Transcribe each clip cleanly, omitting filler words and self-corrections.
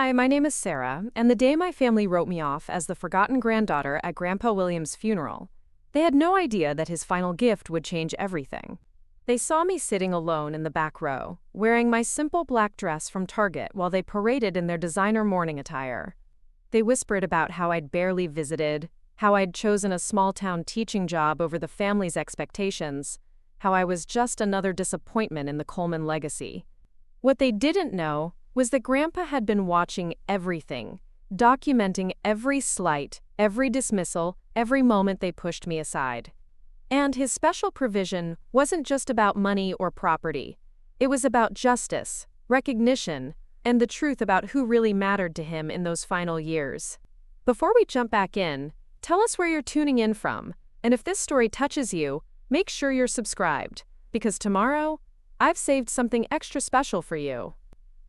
Hi, my name is Sarah, and the day my family wrote me off as the forgotten granddaughter at Grandpa William's funeral, they had no idea that his final gift would change everything. They saw me sitting alone in the back row, wearing my simple black dress from Target while they paraded in their designer mourning attire. They whispered about how I'd barely visited, how I'd chosen a small-town teaching job over the family's expectations, how I was just another disappointment in the Coleman legacy. What they didn't know was that Grandpa had been watching everything, documenting every slight, every dismissal, every moment they pushed me aside. And his special provision wasn't just about money or property. It was about justice, recognition, and the truth about who really mattered to him in those final years. Before we jump back in, tell us where you're tuning in from, and if this story touches you, make sure you're subscribed, because tomorrow, I've saved something extra special for you.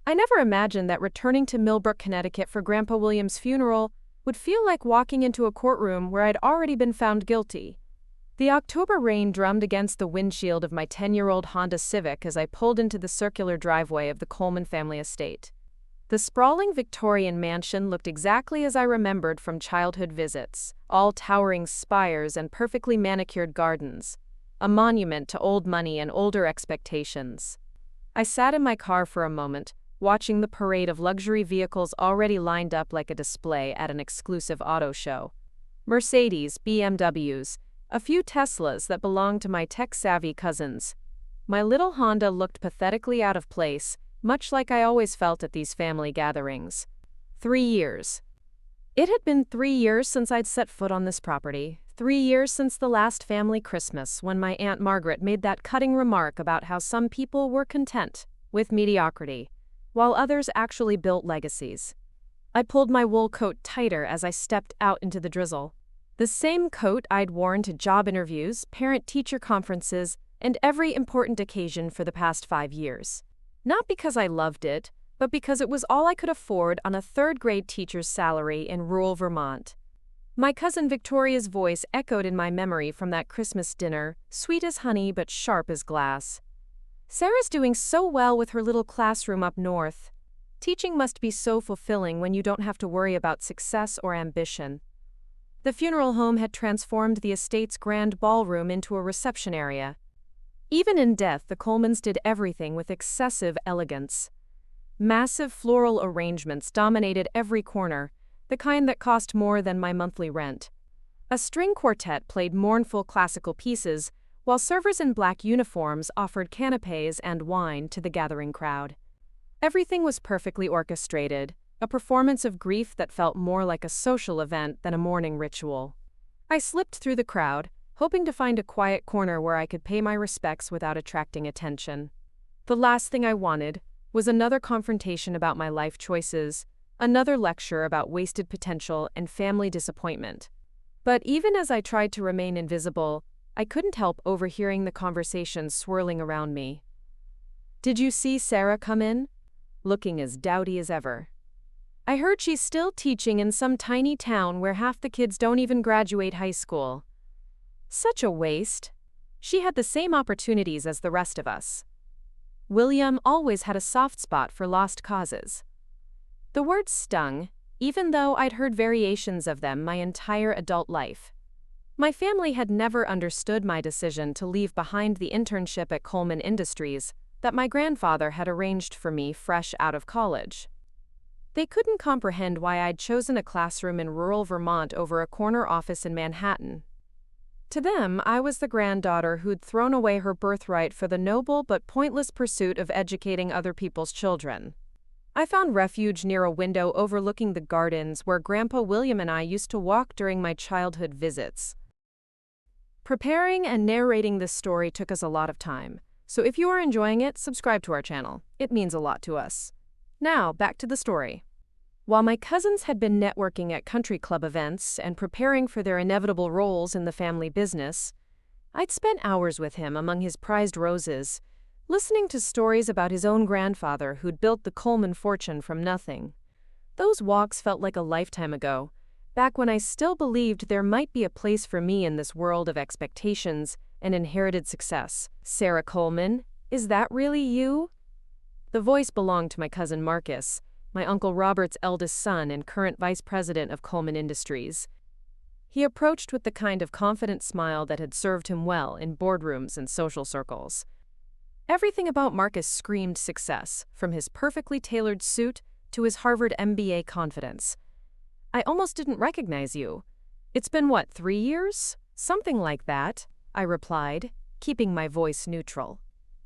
I never imagined that returning to Millbrook, Connecticut for Grandpa William's funeral would feel like walking into a courtroom where I'd already been found guilty. The October rain drummed against the windshield of my 10-year-old Honda Civic as I pulled into the circular driveway of the Coleman family estate. The sprawling Victorian mansion looked exactly as I remembered from childhood visits, all towering spires and perfectly manicured gardens, a monument to old money and older expectations. I sat in my car for a moment, watching the parade of luxury vehicles already lined up like a display at an exclusive auto show. Mercedes, BMWs, a few Teslas that belonged to my tech-savvy cousins. My little Honda looked pathetically out of place, much like I always felt at these family gatherings. 3 years. It had been 3 years since I'd set foot on this property. 3 years since the last family Christmas when my Aunt Margaret made that cutting remark about how some people were content with mediocrity, while others actually built legacies. I pulled my wool coat tighter as I stepped out into the drizzle. The same coat I'd worn to job interviews, parent-teacher conferences, and every important occasion for the past 5 years. Not because I loved it, but because it was all I could afford on a third-grade teacher's salary in rural Vermont. My cousin Victoria's voice echoed in my memory from that Christmas dinner, sweet as honey but sharp as glass. "Sarah's doing so well with her little classroom up north. Teaching must be so fulfilling when you don't have to worry about success or ambition." The funeral home had transformed the estate's grand ballroom into a reception area. Even in death, the Colemans did everything with excessive elegance. Massive floral arrangements dominated every corner, the kind that cost more than my monthly rent. A string quartet played mournful classical pieces, while servers in black uniforms offered canapés and wine to the gathering crowd. Everything was perfectly orchestrated, a performance of grief that felt more like a social event than a mourning ritual. I slipped through the crowd, hoping to find a quiet corner where I could pay my respects without attracting attention. The last thing I wanted was another confrontation about my life choices, another lecture about wasted potential and family disappointment. But even as I tried to remain invisible, I couldn't help overhearing the conversations swirling around me. "Did you see Sarah come in? Looking as dowdy as ever. I heard she's still teaching in some tiny town where half the kids don't even graduate high school. Such a waste. She had the same opportunities as the rest of us." William always had a soft spot for lost causes. The words stung, even though I'd heard variations of them my entire adult life. My family had never understood my decision to leave behind the internship at Coleman Industries that my grandfather had arranged for me fresh out of college. They couldn't comprehend why I'd chosen a classroom in rural Vermont over a corner office in Manhattan. To them, I was the granddaughter who'd thrown away her birthright for the noble but pointless pursuit of educating other people's children. I found refuge near a window overlooking the gardens where Grandpa William and I used to walk during my childhood visits. Preparing and narrating this story took us a lot of time, so if you are enjoying it, subscribe to our channel. It means a lot to us. Now, back to the story. While my cousins had been networking at country club events and preparing for their inevitable roles in the family business, I'd spent hours with him among his prized roses, listening to stories about his own grandfather who'd built the Coleman fortune from nothing. Those walks felt like a lifetime ago, back when I still believed there might be a place for me in this world of expectations and inherited success. "Sarah Coleman, is that really you?" The voice belonged to my cousin Marcus, my Uncle Robert's eldest son and current vice president of Coleman Industries. He approached with the kind of confident smile that had served him well in boardrooms and social circles. Everything about Marcus screamed success, from his perfectly tailored suit to his Harvard MBA confidence. "I almost didn't recognize you. It's been, 3 years? Something like that," I replied, keeping my voice neutral.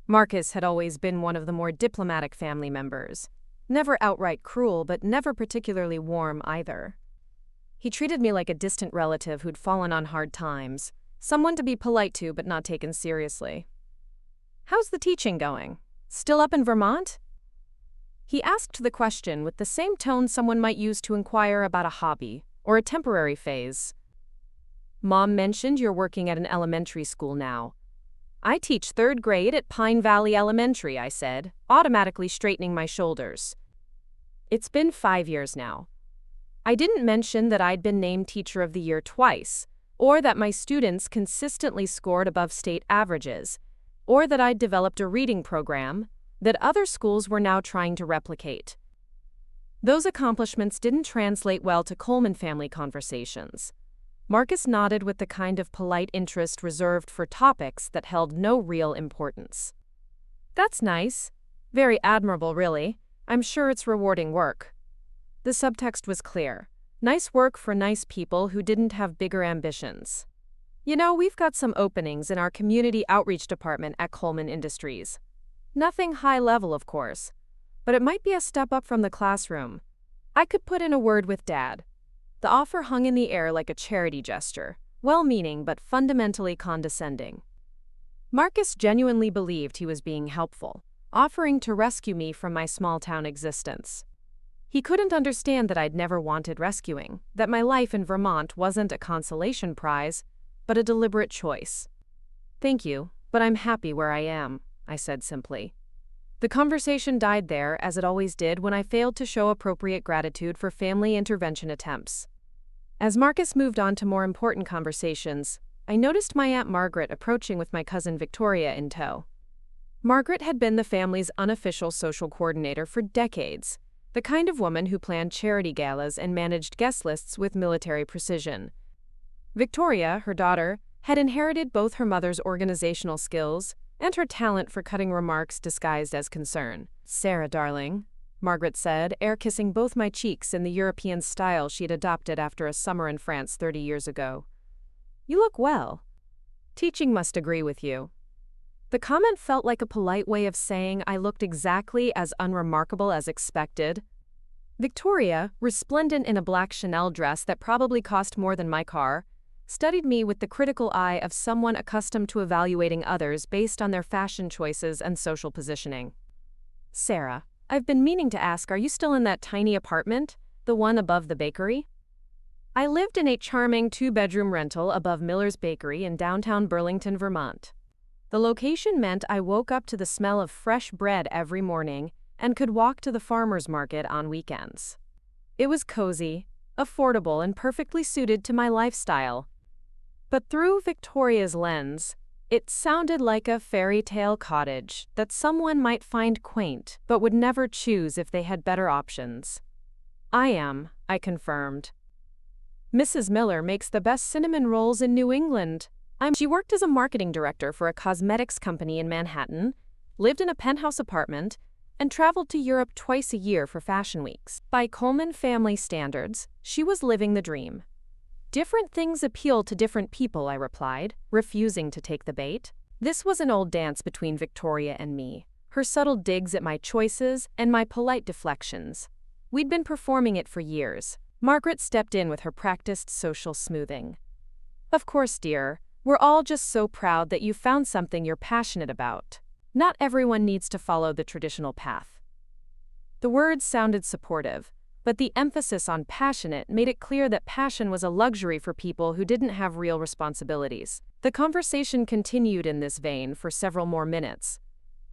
Marcus had always been one of the more diplomatic family members. Never outright cruel, but never particularly warm either. He treated me like a distant relative who'd fallen on hard times, someone to be polite to but not taken seriously. "How's the teaching going? Still up in Vermont?" He asked the question with the same tone someone might use to inquire about a hobby or a temporary phase. "Mom mentioned you're working at an elementary school now." "I teach 3rd grade at Pine Valley Elementary," I said, automatically straightening my shoulders. "It's been 5 years now." I didn't mention that I'd been named Teacher of the Year twice, or that my students consistently scored above state averages, or that I'd developed a reading program that other schools were now trying to replicate. Those accomplishments didn't translate well to Coleman family conversations. Marcus nodded with the kind of polite interest reserved for topics that held no real importance. "That's nice. Very admirable, really. I'm sure it's rewarding work." The subtext was clear. Nice work for nice people who didn't have bigger ambitions. "You know, we've got some openings in our community outreach department at Coleman Industries. Nothing high level, of course, but it might be a step up from the classroom. I could put in a word with Dad." The offer hung in the air like a charity gesture, well-meaning but fundamentally condescending. Marcus genuinely believed he was being helpful, offering to rescue me from my small-town existence. He couldn't understand that I'd never wanted rescuing, that my life in Vermont wasn't a consolation prize, but a deliberate choice. "Thank you, but I'm happy where I am," I said simply. The conversation died there, as it always did when I failed to show appropriate gratitude for family intervention attempts. As Marcus moved on to more important conversations, I noticed my Aunt Margaret approaching with my cousin Victoria in tow. Margaret had been the family's unofficial social coordinator for decades, the kind of woman who planned charity galas and managed guest lists with military precision. Victoria, her daughter, had inherited both her mother's organizational skills and her talent for cutting remarks disguised as concern. "Sarah, darling," Margaret said, air-kissing both my cheeks in the European style she'd adopted after a summer in France 30 years ago. "You look well. Teaching must agree with you." The comment felt like a polite way of saying I looked exactly as unremarkable as expected. Victoria, resplendent in a black Chanel dress that probably cost more than my car, studied me with the critical eye of someone accustomed to evaluating others based on their fashion choices and social positioning. "Sarah, I've been meaning to ask, are you still in that tiny apartment, the one above the bakery?" I lived in a charming 2-bedroom rental above Miller's Bakery in downtown Burlington, Vermont. The location meant I woke up to the smell of fresh bread every morning and could walk to the farmer's market on weekends. It was cozy, affordable, and perfectly suited to my lifestyle. But through Victoria's lens, it sounded like a fairy tale cottage that someone might find quaint but would never choose if they had better options. "I am," I confirmed. "Mrs. Miller makes the best cinnamon rolls in New England." She worked as a marketing director for a cosmetics company in Manhattan, lived in a penthouse apartment, and traveled to Europe twice a year for fashion weeks. By Coleman family standards, she was living the dream. "Different things appeal to different people," I replied, refusing to take the bait. This was an old dance between Victoria and me, her subtle digs at my choices and my polite deflections. We'd been performing it for years. Margaret stepped in with her practiced social smoothing. "Of course, dear, we're all just so proud that you found something you're passionate about. Not everyone needs to follow the traditional path." The words sounded supportive, but the emphasis on passionate made it clear that passion was a luxury for people who didn't have real responsibilities. The conversation continued in this vein for several more minutes,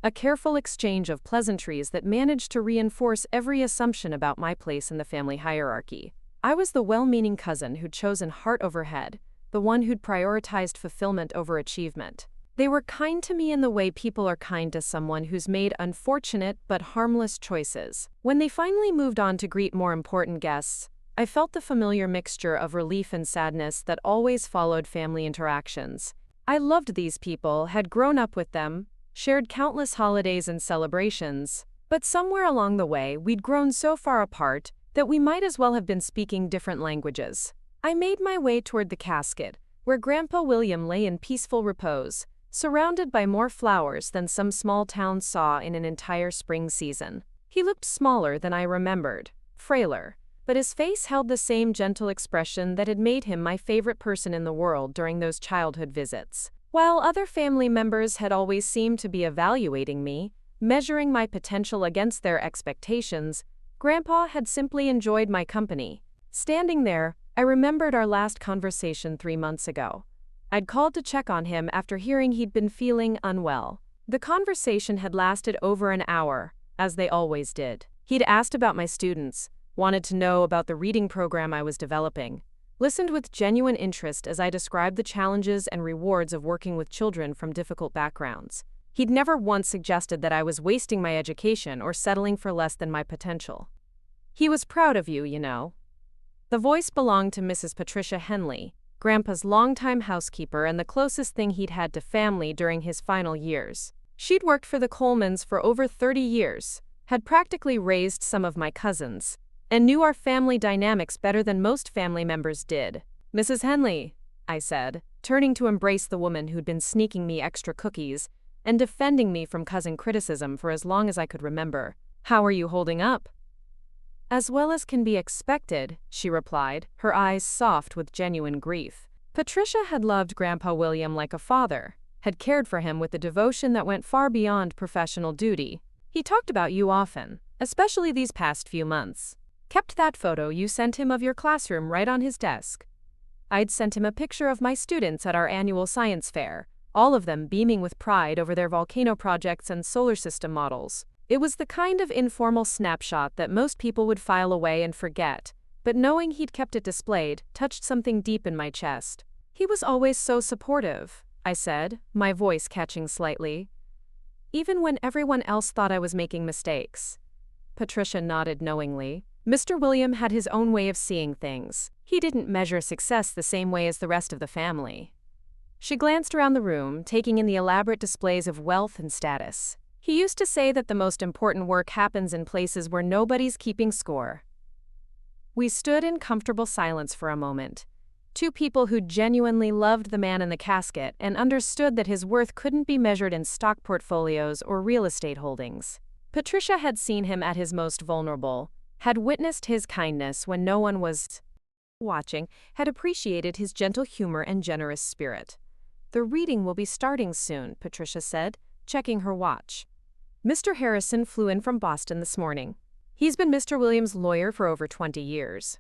a careful exchange of pleasantries that managed to reinforce every assumption about my place in the family hierarchy. I was the well-meaning cousin who'd chosen heart over head, the one who'd prioritized fulfillment over achievement. They were kind to me in the way people are kind to someone who's made unfortunate but harmless choices. When they finally moved on to greet more important guests, I felt the familiar mixture of relief and sadness that always followed family interactions. I loved these people, had grown up with them, shared countless holidays and celebrations, but somewhere along the way we'd grown so far apart that we might as well have been speaking different languages. I made my way toward the casket, where Grandpa William lay in peaceful repose, surrounded by more flowers than some small town saw in an entire spring season. He looked smaller than I remembered, frailer, but his face held the same gentle expression that had made him my favorite person in the world during those childhood visits. While other family members had always seemed to be evaluating me, measuring my potential against their expectations, Grandpa had simply enjoyed my company. Standing there, I remembered our last conversation 3 months ago. I'd called to check on him after hearing he'd been feeling unwell. The conversation had lasted over an hour, as they always did. He'd asked about my students, wanted to know about the reading program I was developing, listened with genuine interest as I described the challenges and rewards of working with children from difficult backgrounds. He'd never once suggested that I was wasting my education or settling for less than my potential. He was proud of you, you know. The voice belonged to Mrs. Patricia Henley, Grandpa's longtime housekeeper and the closest thing he'd had to family during his final years. She'd worked for the Colemans for over 30 years, had practically raised some of my cousins, and knew our family dynamics better than most family members did. "Mrs. Henley," I said, turning to embrace the woman who'd been sneaking me extra cookies and defending me from cousin criticism for as long as I could remember. "How are you holding up?" "As well as can be expected," she replied, her eyes soft with genuine grief. Patricia had loved Grandpa William like a father, had cared for him with a devotion that went far beyond professional duty. "He talked about you often, especially these past few months. Kept that photo you sent him of your classroom right on his desk." I'd sent him a picture of my students at our annual science fair, all of them beaming with pride over their volcano projects and solar system models. It was the kind of informal snapshot that most people would file away and forget, but knowing he'd kept it displayed touched something deep in my chest. "He was always so supportive," I said, my voice catching slightly. "Even when everyone else thought I was making mistakes." Patricia nodded knowingly. Mr. William had his own way of seeing things. He didn't measure success the same way as the rest of the family. She glanced around the room, taking in the elaborate displays of wealth and status. "He used to say that the most important work happens in places where nobody's keeping score." We stood in comfortable silence for a moment. Two people who genuinely loved the man in the casket and understood that his worth couldn't be measured in stock portfolios or real estate holdings. Patricia had seen him at his most vulnerable, had witnessed his kindness when no one was watching, had appreciated his gentle humor and generous spirit. "The reading will be starting soon," Patricia said, checking her watch. "Mr. Harrison flew in from Boston this morning. He's been Mr. Williams' lawyer for over 20 years.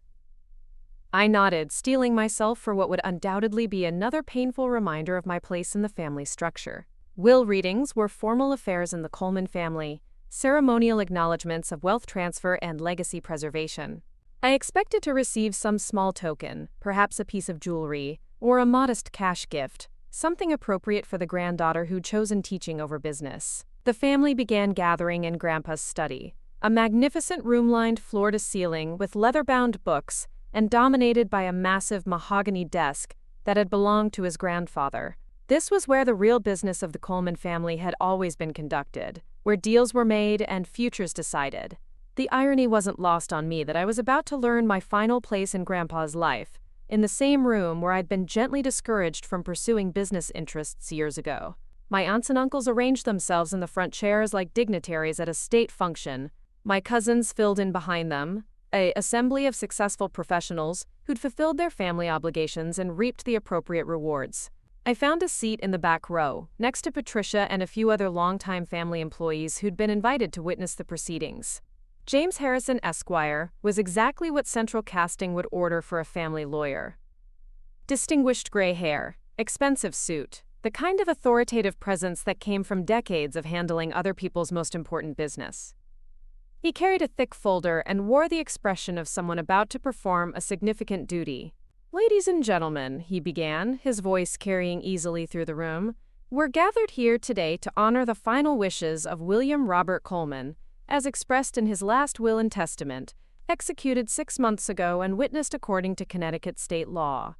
I nodded, steeling myself for what would undoubtedly be another painful reminder of my place in the family structure. Will readings were formal affairs in the Coleman family, ceremonial acknowledgments of wealth transfer and legacy preservation. I expected to receive some small token, perhaps a piece of jewelry, or a modest cash gift, something appropriate for the granddaughter who'd chosen teaching over business. The family began gathering in Grandpa's study, a magnificent room lined floor to ceiling with leather-bound books and dominated by a massive mahogany desk that had belonged to his grandfather. This was where the real business of the Coleman family had always been conducted, where deals were made and futures decided. The irony wasn't lost on me that I was about to learn my final place in Grandpa's life, in the same room where I'd been gently discouraged from pursuing business interests years ago. My aunts and uncles arranged themselves in the front chairs like dignitaries at a state function. My cousins filled in behind them, an assembly of successful professionals who'd fulfilled their family obligations and reaped the appropriate rewards. I found a seat in the back row, next to Patricia and a few other longtime family employees who'd been invited to witness the proceedings. James Harrison, Esquire, was exactly what central casting would order for a family lawyer. Distinguished gray hair, expensive suit, the kind of authoritative presence that came from decades of handling other people's most important business. He carried a thick folder and wore the expression of someone about to perform a significant duty. "Ladies and gentlemen," he began, his voice carrying easily through the room, We're gathered here today to honor the final wishes of William Robert Coleman, as expressed in his last will and testament, executed 6 months ago and witnessed according to Connecticut state law.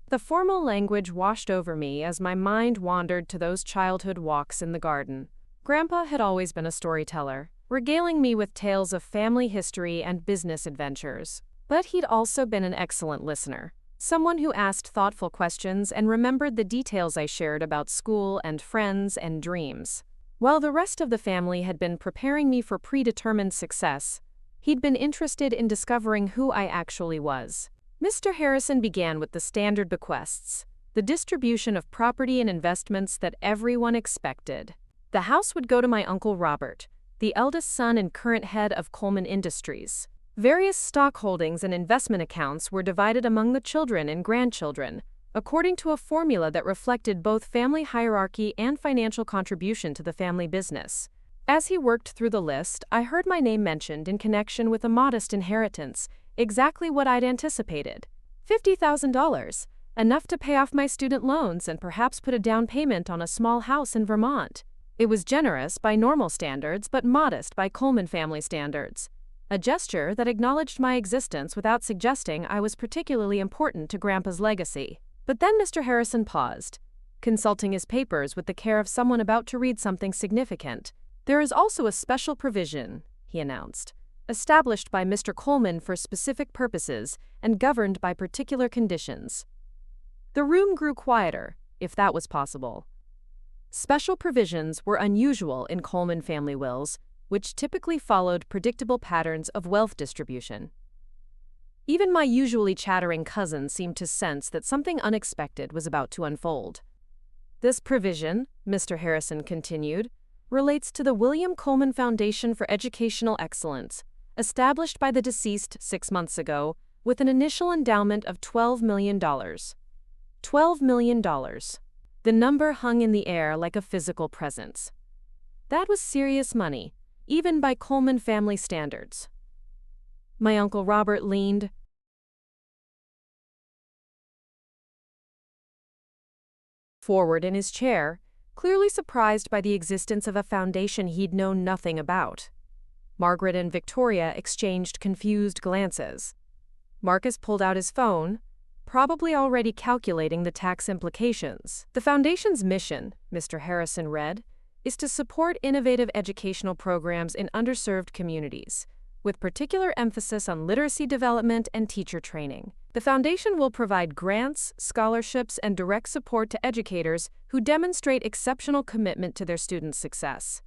The formal language washed over me as my mind wandered to those childhood walks in the garden. Grandpa had always been a storyteller, regaling me with tales of family history and business adventures. But he'd also been an excellent listener, someone who asked thoughtful questions and remembered the details I shared about school and friends and dreams. While the rest of the family had been preparing me for predetermined success, he'd been interested in discovering who I actually was. Mr. Harrison began with the standard bequests, the distribution of property and investments that everyone expected. The house would go to my Uncle Robert, the eldest son and current head of Coleman Industries. Various stock holdings and investment accounts were divided among the children and grandchildren, according to a formula that reflected both family hierarchy and financial contribution to the family business. As he worked through the list, I heard my name mentioned in connection with a modest inheritance, exactly what I'd anticipated. $50,000, enough to pay off my student loans and perhaps put a down payment on a small house in Vermont. It was generous by normal standards, but modest by Coleman family standards. A gesture that acknowledged my existence without suggesting I was particularly important to Grandpa's legacy. But then Mr. Harrison paused, consulting his papers with the care of someone about to read something significant. "There is also a special provision," he announced, "established by Mr. Coleman for specific purposes and governed by particular conditions." The room grew quieter, if that was possible. Special provisions were unusual in Coleman family wills, which typically followed predictable patterns of wealth distribution. Even my usually chattering cousin seemed to sense that something unexpected was about to unfold. "This provision," Mr. Harrison continued, "relates to the William Coleman Foundation for Educational Excellence, established by the deceased 6 months ago, with an initial endowment of $12 million. $12 million. The number hung in the air like a physical presence. That was serious money, even by Coleman family standards. My Uncle Robert leaned forward in his chair, clearly surprised by the existence of a foundation he'd known nothing about. Margaret and Victoria exchanged confused glances. Marcus pulled out his phone, probably already calculating the tax implications. "The foundation's mission," Mr. Harrison read, "is to support innovative educational programs in underserved communities, with particular emphasis on literacy development and teacher training. The foundation will provide grants, scholarships, and direct support to educators who demonstrate exceptional commitment to their students' success."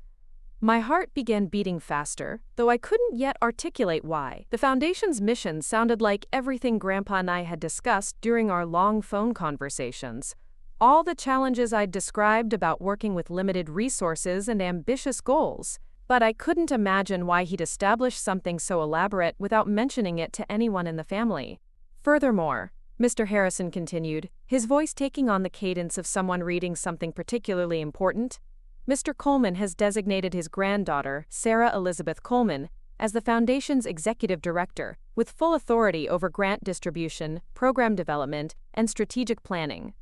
My heart began beating faster, though I couldn't yet articulate why. The foundation's mission sounded like everything Grandpa and I had discussed during our long phone conversations. All the challenges I'd described about working with limited resources and ambitious goals. But I couldn't imagine why he'd establish something so elaborate without mentioning it to anyone in the family. "Furthermore," Mr. Harrison continued, his voice taking on the cadence of someone reading something particularly important, "Mr. Coleman has designated his granddaughter, Sarah Elizabeth Coleman, as the Foundation's executive director, with full authority over grant distribution, program development, and strategic planning."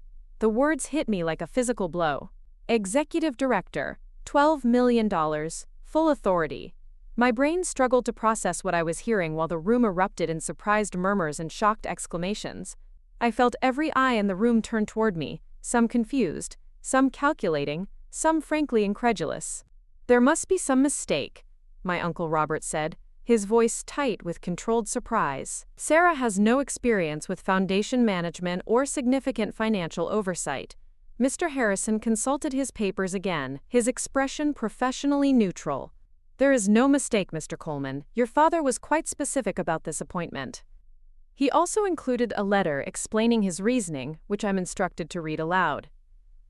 The words hit me like a physical blow. Executive director, $12 million, full authority. My brain struggled to process what I was hearing while the room erupted in surprised murmurs and shocked exclamations. I felt every eye in the room turn toward me, some confused, some calculating, some frankly incredulous. "There must be some mistake," my Uncle Robert said, his voice tight with controlled surprise. "Sarah has no experience with foundation management or significant financial oversight." Mr. Harrison consulted his papers again, his expression professionally neutral. "There is no mistake, Mr. Coleman. Your father was quite specific about this appointment." He also included a letter explaining his reasoning, which I'm instructed to read aloud.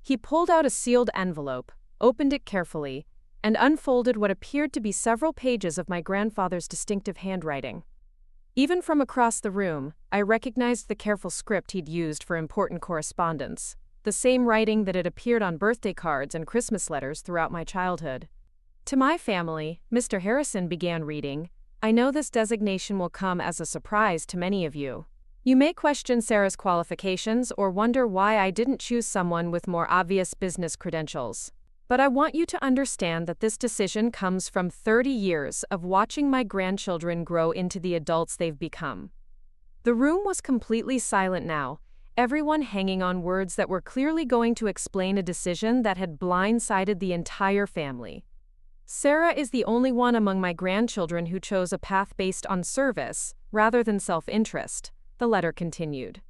He pulled out a sealed envelope, opened it carefully, and unfolded what appeared to be several pages of my grandfather's distinctive handwriting. Even from across the room, I recognized the careful script he'd used for important correspondence, the same writing that had appeared on birthday cards and Christmas letters throughout my childhood. "To my family," Mr. Harrison began reading, "I know this designation will come as a surprise to many of you. You may question Sarah's qualifications or wonder why I didn't choose someone with more obvious business credentials. But I want you to understand that this decision comes from 30 years of watching my grandchildren grow into the adults they've become. The room was completely silent now, everyone hanging on words that were clearly going to explain a decision that had blindsided the entire family. Sarah is the only one among my grandchildren who chose a path based on service, rather than self-interest, the letter continued.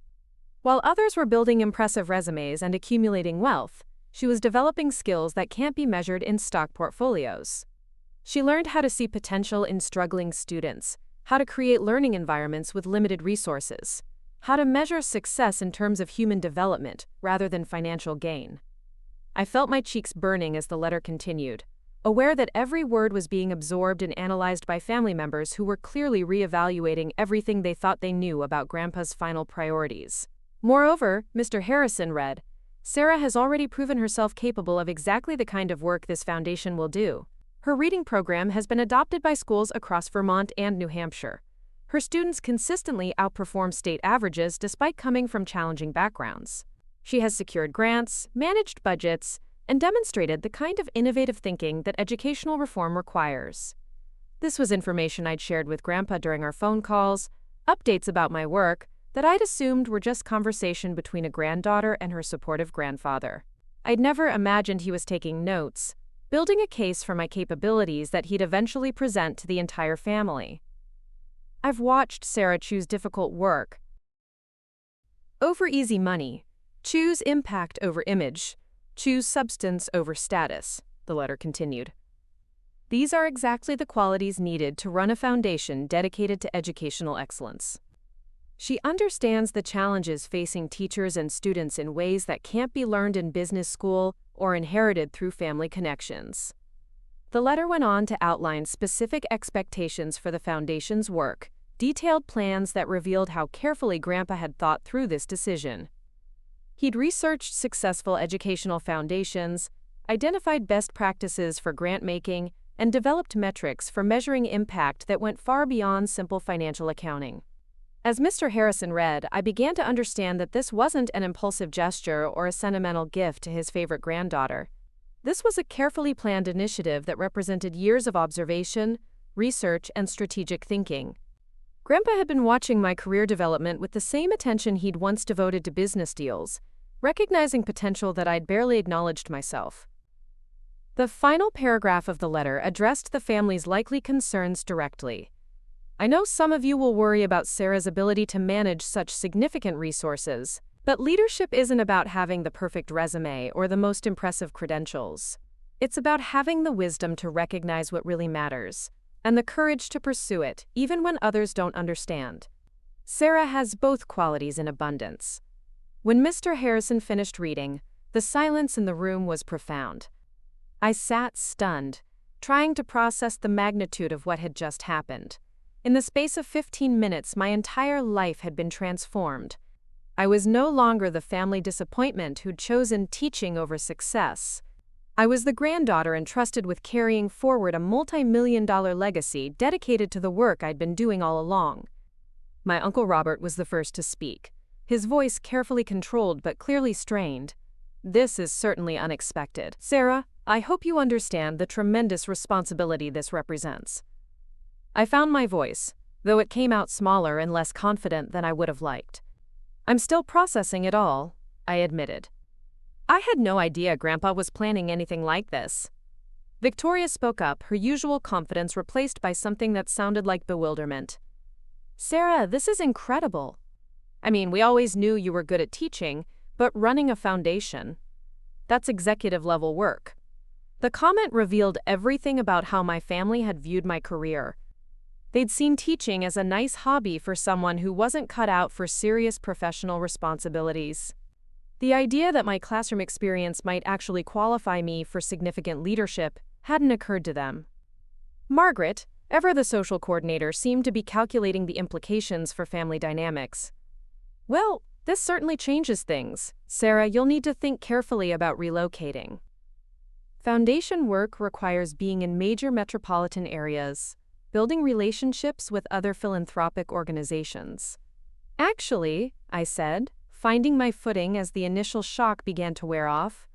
While others were building impressive resumes and accumulating wealth, she was developing skills that can't be measured in stock portfolios. She learned how to see potential in struggling students, how to create learning environments with limited resources, how to measure success in terms of human development rather than financial gain. I felt my cheeks burning as the letter continued, aware that every word was being absorbed and analyzed by family members who were clearly reevaluating everything they thought they knew about Grandpa's final priorities. Moreover, Mr. Harrison read, Sarah has already proven herself capable of exactly the kind of work this foundation will do. Her reading program has been adopted by schools across Vermont and New Hampshire. Her students consistently outperform state averages despite coming from challenging backgrounds. She has secured grants, managed budgets, and demonstrated the kind of innovative thinking that educational reform requires. This was information I'd shared with Grandpa during our phone calls, updates about my work that I'd assumed were just conversation between a granddaughter and her supportive grandfather. I'd never imagined he was taking notes, building a case for my capabilities that he'd eventually present to the entire family. I've watched Sarah choose difficult work over easy money, choose impact over image, choose substance over status, the letter continued. These are exactly the qualities needed to run a foundation dedicated to educational excellence. She understands the challenges facing teachers and students in ways that can't be learned in business school or inherited through family connections. The letter went on to outline specific expectations for the foundation's work, detailed plans that revealed how carefully Grandpa had thought through this decision. He'd researched successful educational foundations, identified best practices for grant-making, and developed metrics for measuring impact that went far beyond simple financial accounting. As Mr. Harrison read, I began to understand that this wasn't an impulsive gesture or a sentimental gift to his favorite granddaughter. This was a carefully planned initiative that represented years of observation, research, and strategic thinking. Grandpa had been watching my career development with the same attention he'd once devoted to business deals, recognizing potential that I'd barely acknowledged myself. The final paragraph of the letter addressed the family's likely concerns directly. I know some of you will worry about Sarah's ability to manage such significant resources, but leadership isn't about having the perfect resume or the most impressive credentials. It's about having the wisdom to recognize what really matters, and the courage to pursue it, even when others don't understand. Sarah has both qualities in abundance. When Mr. Harrison finished reading, the silence in the room was profound. I sat stunned, trying to process the magnitude of what had just happened. In the space of 15 minutes, my entire life had been transformed. I was no longer the family disappointment who'd chosen teaching over success. I was the granddaughter entrusted with carrying forward a multi-million-dollar legacy dedicated to the work I'd been doing all along. My Uncle Robert was the first to speak, his voice carefully controlled but clearly strained. This is certainly unexpected. Sarah, I hope you understand the tremendous responsibility this represents. I found my voice, though it came out smaller and less confident than I would have liked. I'm still processing it all, I admitted. I had no idea Grandpa was planning anything like this. Victoria spoke up, her usual confidence replaced by something that sounded like bewilderment. Sarah, this is incredible. I mean, we always knew you were good at teaching, but running a foundation, that's executive-level work. The comment revealed everything about how my family had viewed my career. They'd seen teaching as a nice hobby for someone who wasn't cut out for serious professional responsibilities. The idea that my classroom experience might actually qualify me for significant leadership hadn't occurred to them. Margaret, ever the social coordinator, seemed to be calculating the implications for family dynamics. Well, this certainly changes things. Sarah, you'll need to think carefully about relocating. Foundation work requires being in major metropolitan areas, building relationships with other philanthropic organizations, Actually, I said, finding my footing as the initial shock began to wear off,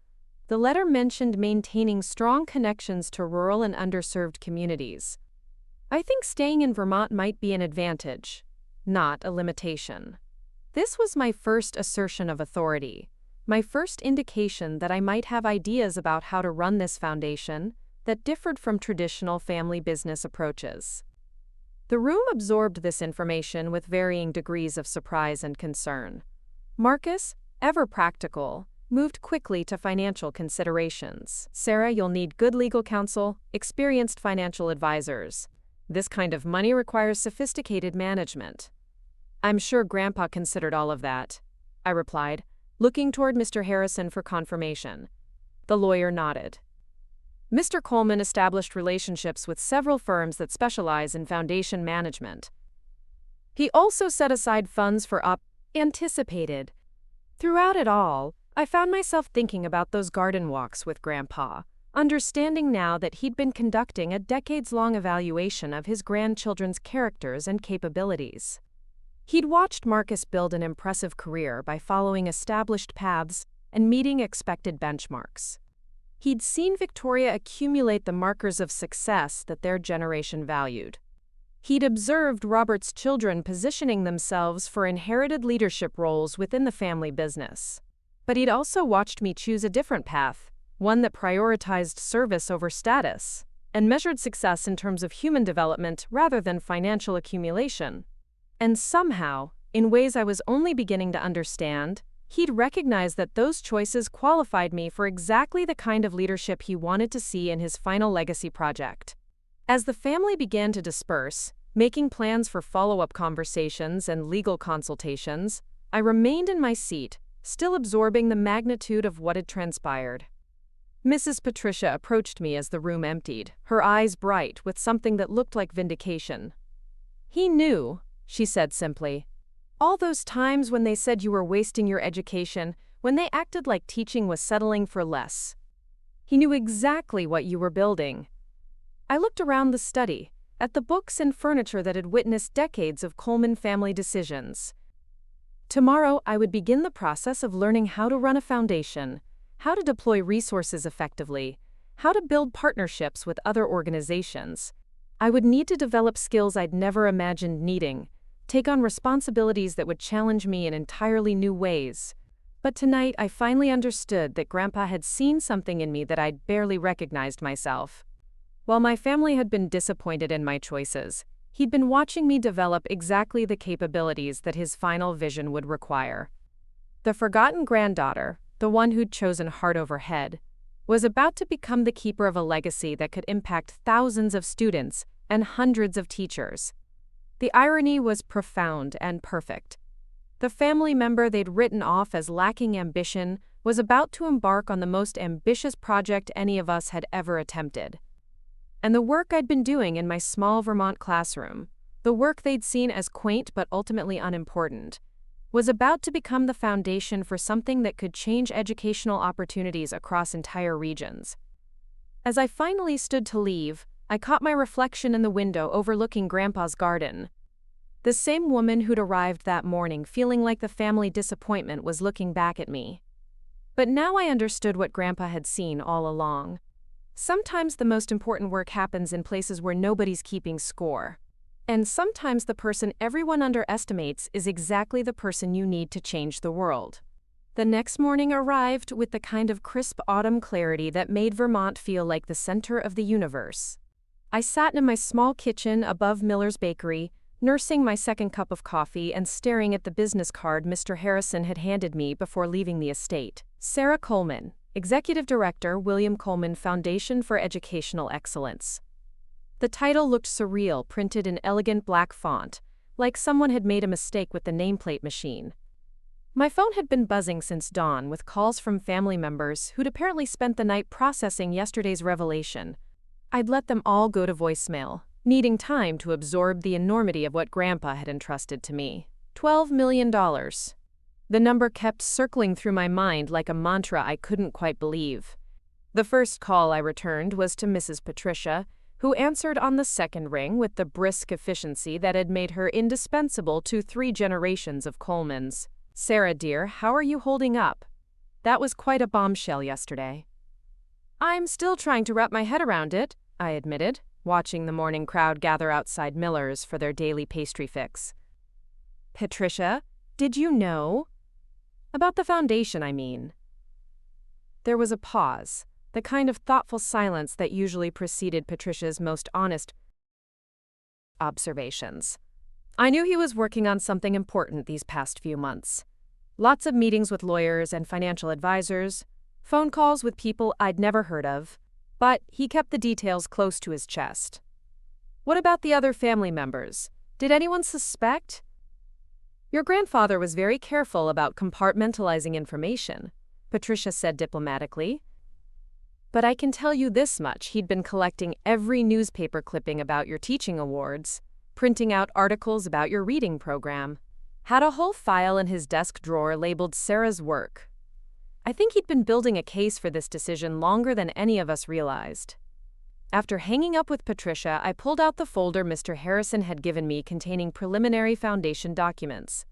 the letter mentioned maintaining strong connections to rural and underserved communities. I think staying in Vermont might be an advantage, not a limitation. This was my first assertion of authority, my first indication that I might have ideas about how to run this foundation that differed from traditional family business approaches. The room absorbed this information with varying degrees of surprise and concern. Marcus, ever practical, moved quickly to financial considerations. Sarah, you'll need good legal counsel, experienced financial advisors. This kind of money requires sophisticated management. I'm sure Grandpa considered all of that, I replied, looking toward Mr. Harrison for confirmation. The lawyer nodded. Mr. Coleman established relationships with several firms that specialize in foundation management. He also set aside funds for anticipated. Throughout it all, I found myself thinking about those garden walks with Grandpa, understanding now that he'd been conducting a decades-long evaluation of his grandchildren's characters and capabilities. He'd watched Marcus build an impressive career by following established paths and meeting expected benchmarks. He'd seen Victoria accumulate the markers of success that their generation valued. He'd observed Robert's children positioning themselves for inherited leadership roles within the family business. But he'd also watched me choose a different path, one that prioritized service over status, and measured success in terms of human development rather than financial accumulation. And somehow, in ways I was only beginning to understand, he'd recognized that those choices qualified me for exactly the kind of leadership he wanted to see in his final legacy project. As the family began to disperse, making plans for follow-up conversations and legal consultations, I remained in my seat, still absorbing the magnitude of what had transpired. Mrs. Patricia approached me as the room emptied, her eyes bright with something that looked like vindication. "He knew," she said simply. "All those times when they said you were wasting your education, when they acted like teaching was settling for less. He knew exactly what you were building." I looked around the study, at the books and furniture that had witnessed decades of Coleman family decisions. Tomorrow, I would begin the process of learning how to run a foundation, how to deploy resources effectively, how to build partnerships with other organizations. I would need to develop skills I'd never imagined needing, take on responsibilities that would challenge me in entirely new ways. But tonight, I finally understood that Grandpa had seen something in me that I'd barely recognized myself. While my family had been disappointed in my choices, he'd been watching me develop exactly the capabilities that his final vision would require. The forgotten granddaughter, the one who'd chosen heart over head, was about to become the keeper of a legacy that could impact thousands of students and hundreds of teachers. The irony was profound and perfect. The family member they'd written off as lacking ambition was about to embark on the most ambitious project any of us had ever attempted. And the work I'd been doing in my small Vermont classroom, the work they'd seen as quaint but ultimately unimportant, was about to become the foundation for something that could change educational opportunities across entire regions. As I finally stood to leave, I caught my reflection in the window overlooking Grandpa's garden. The same woman who'd arrived that morning feeling like the family disappointment was looking back at me. But now I understood what Grandpa had seen all along. Sometimes the most important work happens in places where nobody's keeping score. And sometimes the person everyone underestimates is exactly the person you need to change the world. The next morning arrived with the kind of crisp autumn clarity that made Vermont feel like the center of the universe. I sat in my small kitchen above Miller's Bakery, nursing my second cup of coffee and staring at the business card Mr. Harrison had handed me before leaving the estate. Sarah Coleman, Executive Director, William Coleman Foundation for Educational Excellence. The title looked surreal, printed in elegant black font, like someone had made a mistake with the nameplate machine. My phone had been buzzing since dawn with calls from family members who'd apparently spent the night processing yesterday's revelation. I'd let them all go to voicemail, needing time to absorb the enormity of what Grandpa had entrusted to me. $12 million. The number kept circling through my mind like a mantra I couldn't quite believe. The first call I returned was to Mrs. Patricia, who answered on the second ring with the brisk efficiency that had made her indispensable to 3 generations of Colemans. "Sarah, dear, how are you holding up? That was quite a bombshell yesterday." "I'm still trying to wrap my head around it," I admitted, watching the morning crowd gather outside Miller's for their daily pastry fix. "Patricia, did you know?" "About the foundation, I mean." There was a pause, the kind of thoughtful silence that usually preceded Patricia's most honest observations. I knew he was working on something important these past few months. Lots of meetings with lawyers and financial advisors, phone calls with people I'd never heard of, but he kept the details close to his chest. "What about the other family members? Did anyone suspect?" "Your grandfather was very careful about compartmentalizing information," Patricia said diplomatically. "But I can tell you this much, he'd been collecting every newspaper clipping about your teaching awards, printing out articles about your reading program, had a whole file in his desk drawer labeled Sarah's work. I think he'd been building a case for this decision longer than any of us realized." After hanging up with Patricia, I pulled out the folder Mr. Harrison had given me containing preliminary foundation documents.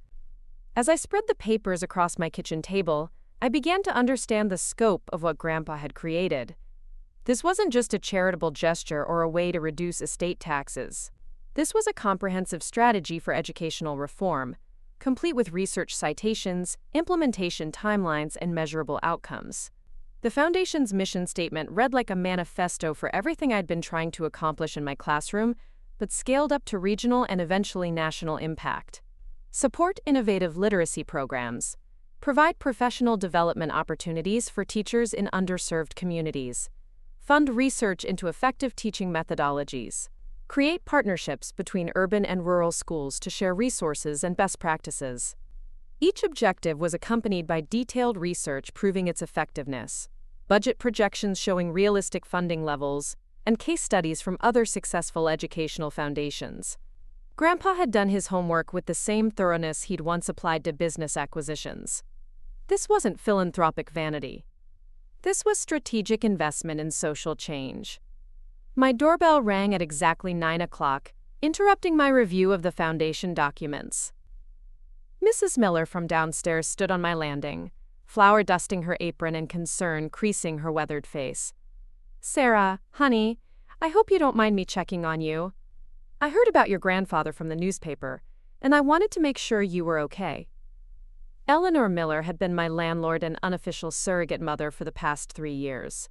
As I spread the papers across my kitchen table, I began to understand the scope of what Grandpa had created. This wasn't just a charitable gesture or a way to reduce estate taxes. This was a comprehensive strategy for educational reform, complete with research citations, implementation timelines, and measurable outcomes. The Foundation's mission statement read like a manifesto for everything I'd been trying to accomplish in my classroom, but scaled up to regional and eventually national impact. Support innovative literacy programs. Provide professional development opportunities for teachers in underserved communities. Fund research into effective teaching methodologies. Create partnerships between urban and rural schools to share resources and best practices. Each objective was accompanied by detailed research proving its effectiveness, budget projections showing realistic funding levels, and case studies from other successful educational foundations. Grandpa had done his homework with the same thoroughness he'd once applied to business acquisitions. This wasn't philanthropic vanity. This was strategic investment in social change. My doorbell rang at exactly 9 o'clock, interrupting my review of the foundation documents. Mrs. Miller from downstairs stood on my landing, flour dusting her apron and concern creasing her weathered face. "Sarah, honey, I hope you don't mind me checking on you. I heard about your grandfather from the newspaper, and I wanted to make sure you were okay." Eleanor Miller had been my landlord and unofficial surrogate mother for the past 3 years.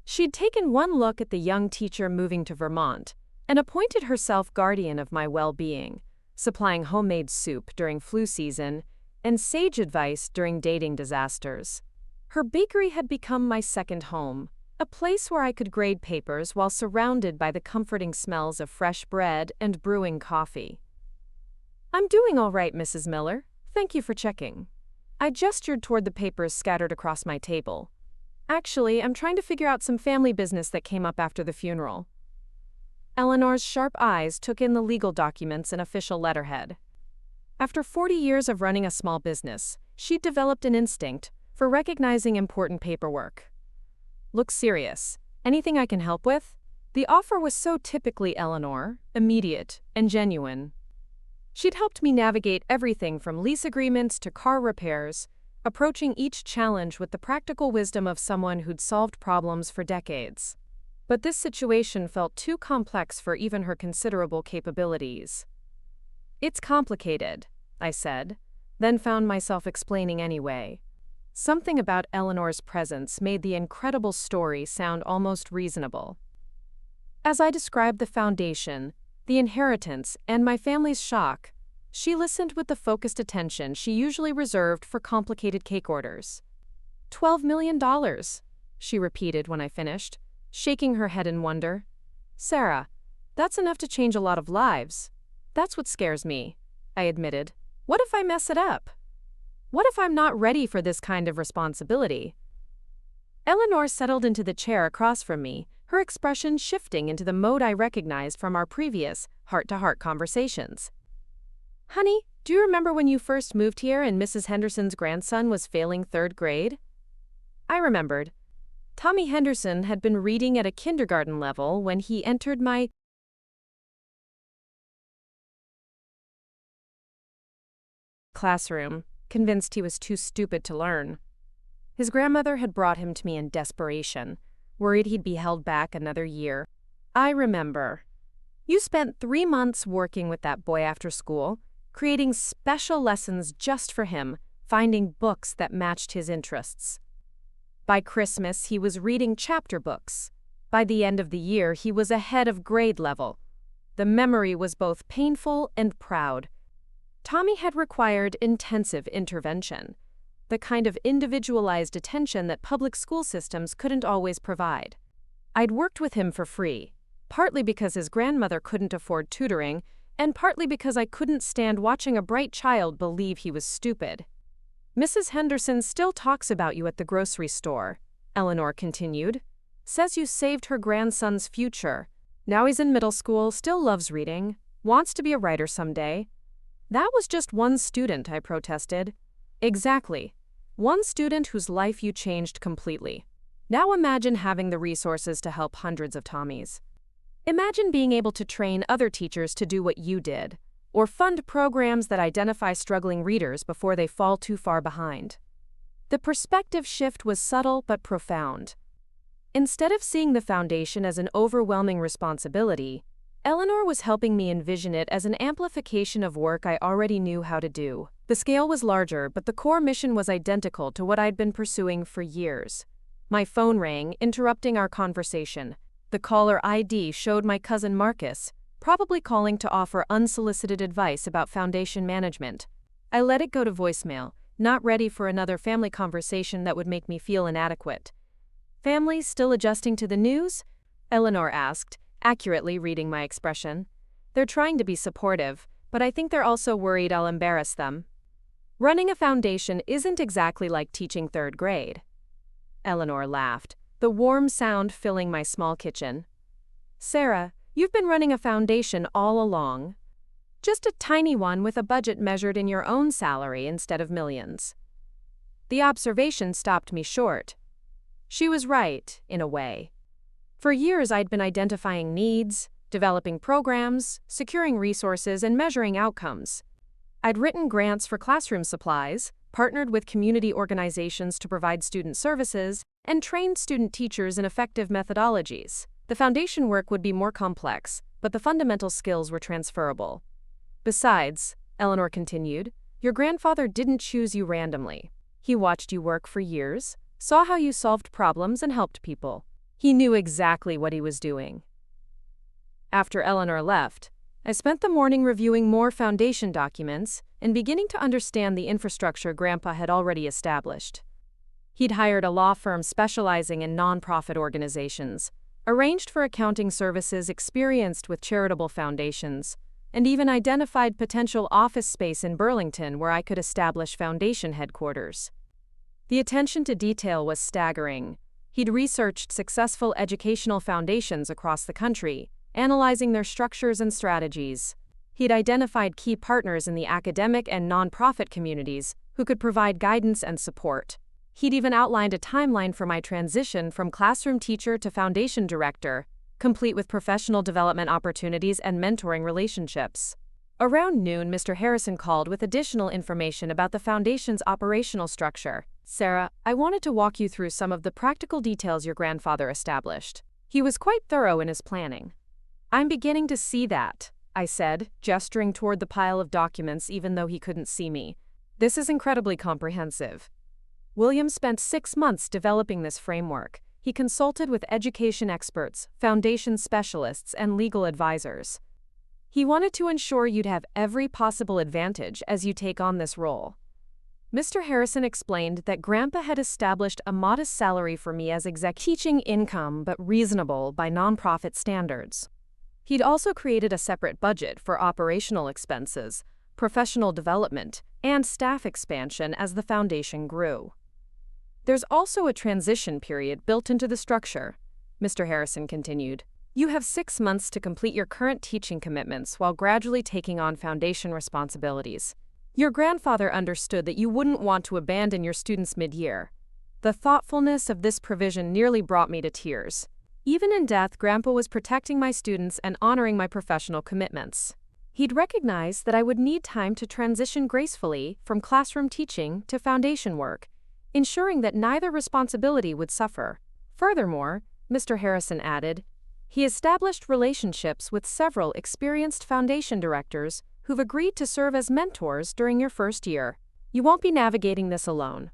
She'd taken one look at the young teacher moving to Vermont and appointed herself guardian of my well-being, supplying homemade soup during flu season and sage advice during dating disasters. Her bakery had become my second home, a place where I could grade papers while surrounded by the comforting smells of fresh bread and brewing coffee. "I'm doing all right, Mrs. Miller. Thank you for checking." I gestured toward the papers scattered across my table. "Actually, I'm trying to figure out some family business that came up after the funeral." Eleanor's sharp eyes took in the legal documents and official letterhead. After 40 years of running a small business, she'd developed an instinct for recognizing important paperwork. "Look serious. Anything I can help with?" The offer was so typically Eleanor, immediate and genuine. She'd helped me navigate everything from lease agreements to car repairs, approaching each challenge with the practical wisdom of someone who'd solved problems for decades. But this situation felt too complex for even her considerable capabilities. "It's complicated," I said, then found myself explaining anyway. Something about Eleanor's presence made the incredible story sound almost reasonable. As I described the foundation, the inheritance, and my family's shock, she listened with the focused attention she usually reserved for complicated cake orders. $12 million, she repeated when I finished, shaking her head in wonder. "Sarah, that's enough to change a lot of lives." "That's what scares me," I admitted. "What if I mess it up? What if I'm not ready for this kind of responsibility?" Eleanor settled into the chair across from me, her expression shifting into the mode I recognized from our previous heart-to-heart conversations. "Honey, do you remember when you first moved here and Mrs. Henderson's grandson was failing 3rd grade?" I remembered. Tommy Henderson had been reading at a kindergarten level when he entered my classroom, convinced he was too stupid to learn. His grandmother had brought him to me in desperation, worried he'd be held back another year. I remember. You spent 3 months working with that boy after school, creating special lessons just for him, finding books that matched his interests. By Christmas, he was reading chapter books. By the end of the year, he was ahead of grade level. The memory was both painful and proud. Tommy had required intensive intervention, the kind of individualized attention that public school systems couldn't always provide. I'd worked with him for free, partly because his grandmother couldn't afford tutoring, and partly because I couldn't stand watching a bright child believe he was stupid. Mrs. Henderson still talks about you at the grocery store, Eleanor continued. Says you saved her grandson's future. Now he's in middle school, still loves reading, wants to be a writer someday. That was just one student, I protested. Exactly. One student whose life you changed completely. Now imagine having the resources to help hundreds of Tommies. Imagine being able to train other teachers to do what you did, or fund programs that identify struggling readers before they fall too far behind. The perspective shift was subtle but profound. Instead of seeing the foundation as an overwhelming responsibility, Eleanor was helping me envision it as an amplification of work I already knew how to do. The scale was larger, but the core mission was identical to what I'd been pursuing for years. My phone rang, interrupting our conversation. The caller ID showed my cousin Marcus, probably calling to offer unsolicited advice about foundation management. I let it go to voicemail, not ready for another family conversation that would make me feel inadequate. Families still adjusting to the news? Eleanor asked, accurately reading my expression. They're trying to be supportive, but I think they're also worried I'll embarrass them. Running a foundation isn't exactly like teaching 3rd grade. Eleanor laughed, the warm sound filling my small kitchen. Sarah, you've been running a foundation all along. Just a tiny one with a budget measured in your own salary instead of millions. The observation stopped me short. She was right, in a way. For years I'd been identifying needs, developing programs, securing resources, and measuring outcomes. I'd written grants for classroom supplies, partnered with community organizations to provide student services, and trained student teachers in effective methodologies. The foundation work would be more complex, but the fundamental skills were transferable. Besides, Eleanor continued, your grandfather didn't choose you randomly. He watched you work for years, saw how you solved problems and helped people. He knew exactly what he was doing. After Eleanor left, I spent the morning reviewing more foundation documents and beginning to understand the infrastructure Grandpa had already established. He'd hired a law firm specializing in nonprofit organizations, arranged for accounting services experienced with charitable foundations, and even identified potential office space in Burlington where I could establish foundation headquarters. The attention to detail was staggering. He'd researched successful educational foundations across the country, analyzing their structures and strategies. He'd identified key partners in the academic and nonprofit communities who could provide guidance and support. He'd even outlined a timeline for my transition from classroom teacher to foundation director, complete with professional development opportunities and mentoring relationships. Around noon, Mr. Harrison called with additional information about the foundation's operational structure. Sarah, I wanted to walk you through some of the practical details your grandfather established. He was quite thorough in his planning. I'm beginning to see that, I said, gesturing toward the pile of documents even though he couldn't see me. This is incredibly comprehensive. William spent 6 months developing this framework. He consulted with education experts, foundation specialists, and legal advisors. He wanted to ensure you'd have every possible advantage as you take on this role. Mr. Harrison explained that Grandpa had established a modest salary for me as teaching income but reasonable by nonprofit standards. He'd also created a separate budget for operational expenses, professional development, and staff expansion as the foundation grew. There's also a transition period built into the structure, Mr. Harrison continued. You have 6 months to complete your current teaching commitments while gradually taking on foundation responsibilities. Your grandfather understood that you wouldn't want to abandon your students mid-year. The thoughtfulness of this provision nearly brought me to tears. Even in death, Grandpa was protecting my students and honoring my professional commitments. He'd recognized that I would need time to transition gracefully from classroom teaching to foundation work, ensuring that neither responsibility would suffer. Furthermore, Mr. Harrison added, he established relationships with several experienced foundation directors who've agreed to serve as mentors during your first year. You won't be navigating this alone.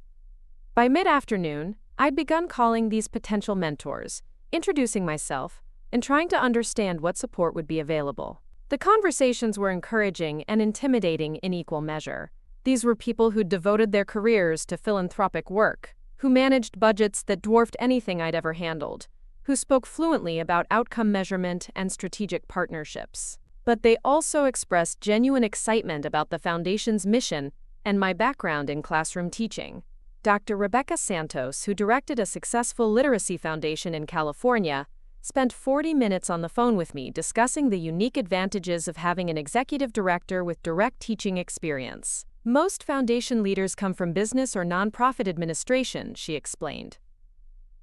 By mid-afternoon, I'd begun calling these potential mentors, introducing myself, and trying to understand what support would be available. The conversations were encouraging and intimidating in equal measure. These were people who'd devoted their careers to philanthropic work, who managed budgets that dwarfed anything I'd ever handled, who spoke fluently about outcome measurement and strategic partnerships. But they also expressed genuine excitement about the Foundation's mission and my background in classroom teaching. Dr. Rebecca Santos, who directed a successful literacy foundation in California, spent 40 minutes on the phone with me discussing the unique advantages of having an executive director with direct teaching experience. Most foundation leaders come from business or nonprofit administration, she explained.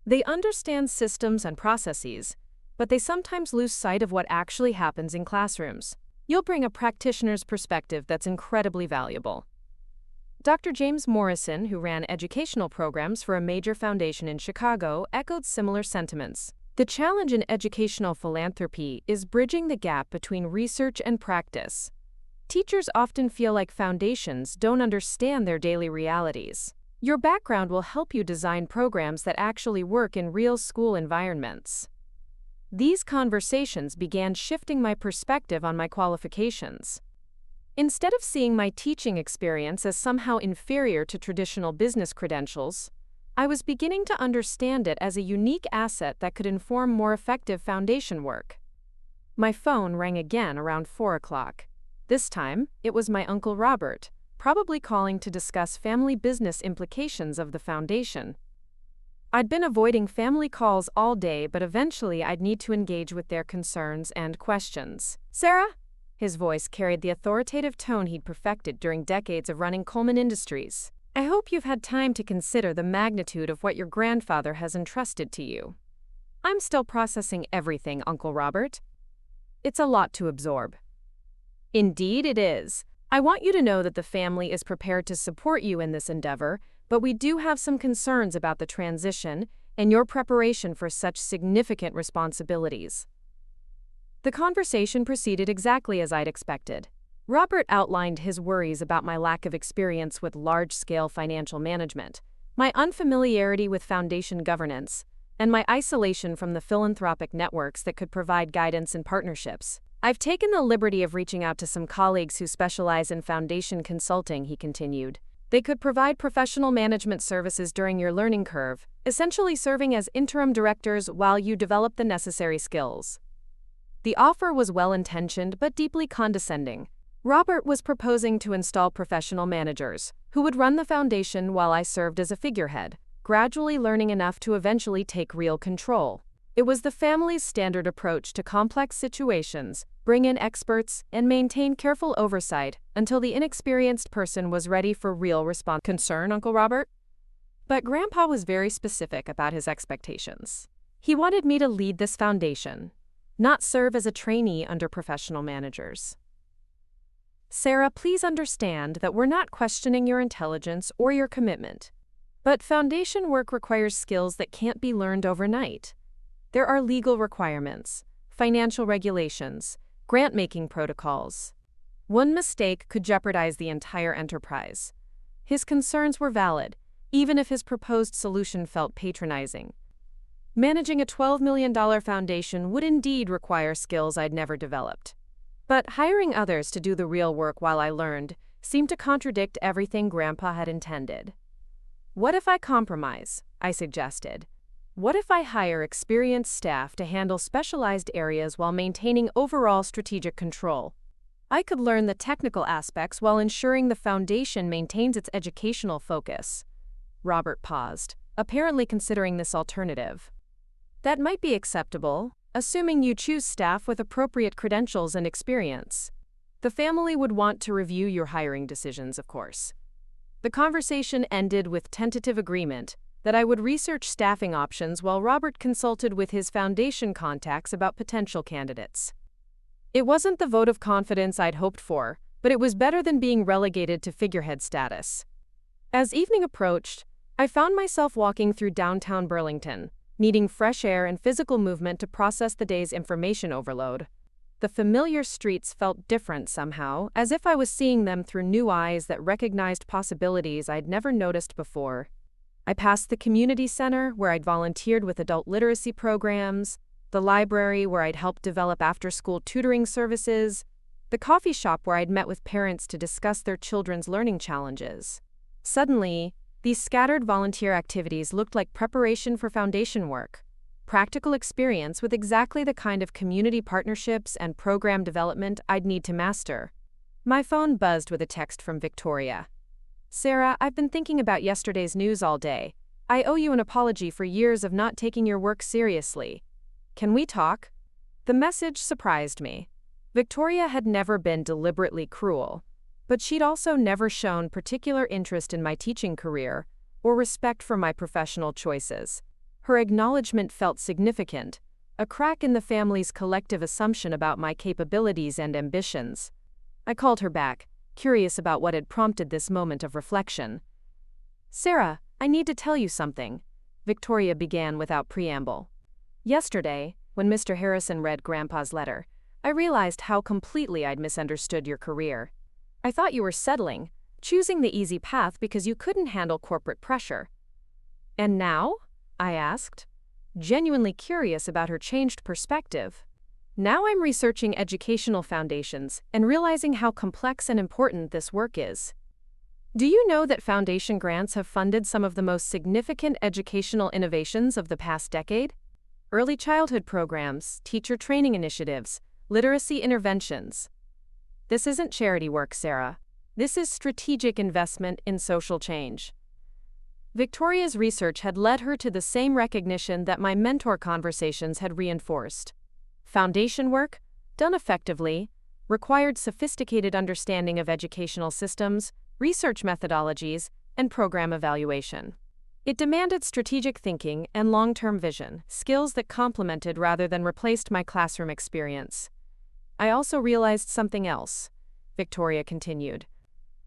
They understand systems and processes, but they sometimes lose sight of what actually happens in classrooms. You'll bring a practitioner's perspective that's incredibly valuable. Dr. James Morrison, who ran educational programs for a major foundation in Chicago, echoed similar sentiments. The challenge in educational philanthropy is bridging the gap between research and practice. Teachers often feel like foundations don't understand their daily realities. Your background will help you design programs that actually work in real school environments. These conversations began shifting my perspective on my qualifications. Instead of seeing my teaching experience as somehow inferior to traditional business credentials, I was beginning to understand it as a unique asset that could inform more effective foundation work. My phone rang again around 4 o'clock. This time, it was my Uncle Robert, probably calling to discuss family business implications of the foundation. I'd been avoiding family calls all day, but eventually I'd need to engage with their concerns and questions. Sarah? His voice carried the authoritative tone he'd perfected during decades of running Coleman Industries. I hope you've had time to consider the magnitude of what your grandfather has entrusted to you. I'm still processing everything, Uncle Robert. It's a lot to absorb. Indeed it is. I want you to know that the family is prepared to support you in this endeavor, but we do have some concerns about the transition and your preparation for such significant responsibilities. The conversation proceeded exactly as I'd expected. Robert outlined his worries about my lack of experience with large-scale financial management, my unfamiliarity with foundation governance, and my isolation from the philanthropic networks that could provide guidance and partnerships. I've taken the liberty of reaching out to some colleagues who specialize in foundation consulting, he continued. They could provide professional management services during your learning curve, essentially serving as interim directors while you develop the necessary skills. The offer was well-intentioned but deeply condescending. Robert was proposing to install professional managers, who would run the foundation while I served as a figurehead, gradually learning enough to eventually take real control. It was the family's standard approach to complex situations: bring in experts and maintain careful oversight until the inexperienced person was ready for real response. Concern, Uncle Robert? But Grandpa was very specific about his expectations. He wanted me to lead this foundation, not serve as a trainee under professional managers. Sarah, please understand that we're not questioning your intelligence or your commitment. But foundation work requires skills that can't be learned overnight. There are legal requirements, financial regulations, grant-making protocols. One mistake could jeopardize the entire enterprise. His concerns were valid, even if his proposed solution felt patronizing. Managing a $12 million foundation would indeed require skills I'd never developed. But hiring others to do the real work while I learned seemed to contradict everything Grandpa had intended. What if I compromise? I suggested. What if I hire experienced staff to handle specialized areas while maintaining overall strategic control? I could learn the technical aspects while ensuring the foundation maintains its educational focus. Robert paused, apparently considering this alternative. That might be acceptable, assuming you choose staff with appropriate credentials and experience. The family would want to review your hiring decisions, of course. The conversation ended with tentative agreement, that I would research staffing options while Robert consulted with his foundation contacts about potential candidates. It wasn't the vote of confidence I'd hoped for, but it was better than being relegated to figurehead status. As evening approached, I found myself walking through downtown Burlington, needing fresh air and physical movement to process the day's information overload. The familiar streets felt different somehow, as if I was seeing them through new eyes that recognized possibilities I'd never noticed before. I passed the community center, where I'd volunteered with adult literacy programs, the library, where I'd helped develop after-school tutoring services, the coffee shop where I'd met with parents to discuss their children's learning challenges. Suddenly, these scattered volunteer activities looked like preparation for foundation work. Practical experience with exactly the kind of community partnerships and program development I'd need to master. My phone buzzed with a text from Victoria. "Sarah, I've been thinking about yesterday's news all day. I owe you an apology for years of not taking your work seriously. Can we talk?" The message surprised me. Victoria had never been deliberately cruel, but she'd also never shown particular interest in my teaching career or respect for my professional choices. Her acknowledgement felt significant, a crack in the family's collective assumption about my capabilities and ambitions. I called her back, curious about what had prompted this moment of reflection. "Sarah, I need to tell you something," Victoria began without preamble. "Yesterday, when Mr. Harrison read Grandpa's letter, I realized how completely I'd misunderstood your career. I thought you were settling, choosing the easy path because you couldn't handle corporate pressure." "And now?" I asked, genuinely curious about her changed perspective. "Now I'm researching educational foundations and realizing how complex and important this work is. Do you know that foundation grants have funded some of the most significant educational innovations of the past decade? Early childhood programs, teacher training initiatives, literacy interventions. This isn't charity work, Sarah. This is strategic investment in social change." Victoria's research had led her to the same recognition that my mentor conversations had reinforced. Foundation work, done effectively, required sophisticated understanding of educational systems, research methodologies, and program evaluation. It demanded strategic thinking and long-term vision, skills that complemented rather than replaced my classroom experience. "I also realized something else," Victoria continued.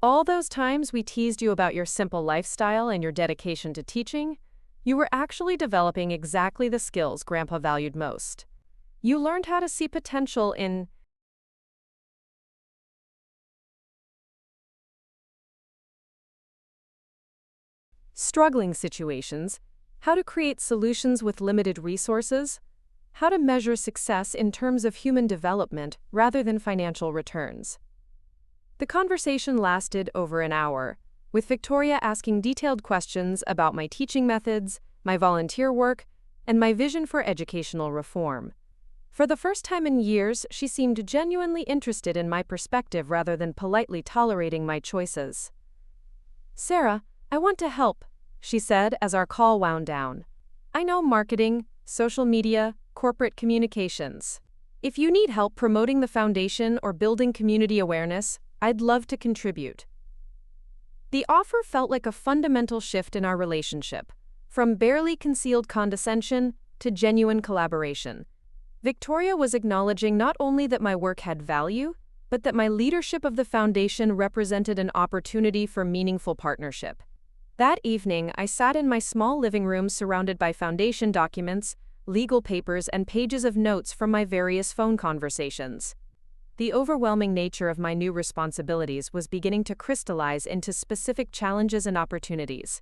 "All those times we teased you about your simple lifestyle and your dedication to teaching, you were actually developing exactly the skills Grandpa valued most. You learned how to see potential in struggling situations, how to create solutions with limited resources, how to measure success in terms of human development rather than financial returns." The conversation lasted over an hour, with Victoria asking detailed questions about my teaching methods, my volunteer work, and my vision for educational reform. For the first time in years, she seemed genuinely interested in my perspective rather than politely tolerating my choices. "Sarah, I want to help," she said as our call wound down. "I know marketing, social media, corporate communications. If you need help promoting the foundation or building community awareness, I'd love to contribute." The offer felt like a fundamental shift in our relationship, from barely concealed condescension to genuine collaboration. Victoria was acknowledging not only that my work had value, but that my leadership of the foundation represented an opportunity for meaningful partnership. That evening, I sat in my small living room surrounded by foundation documents, legal papers, and pages of notes from my various phone conversations. The overwhelming nature of my new responsibilities was beginning to crystallize into specific challenges and opportunities.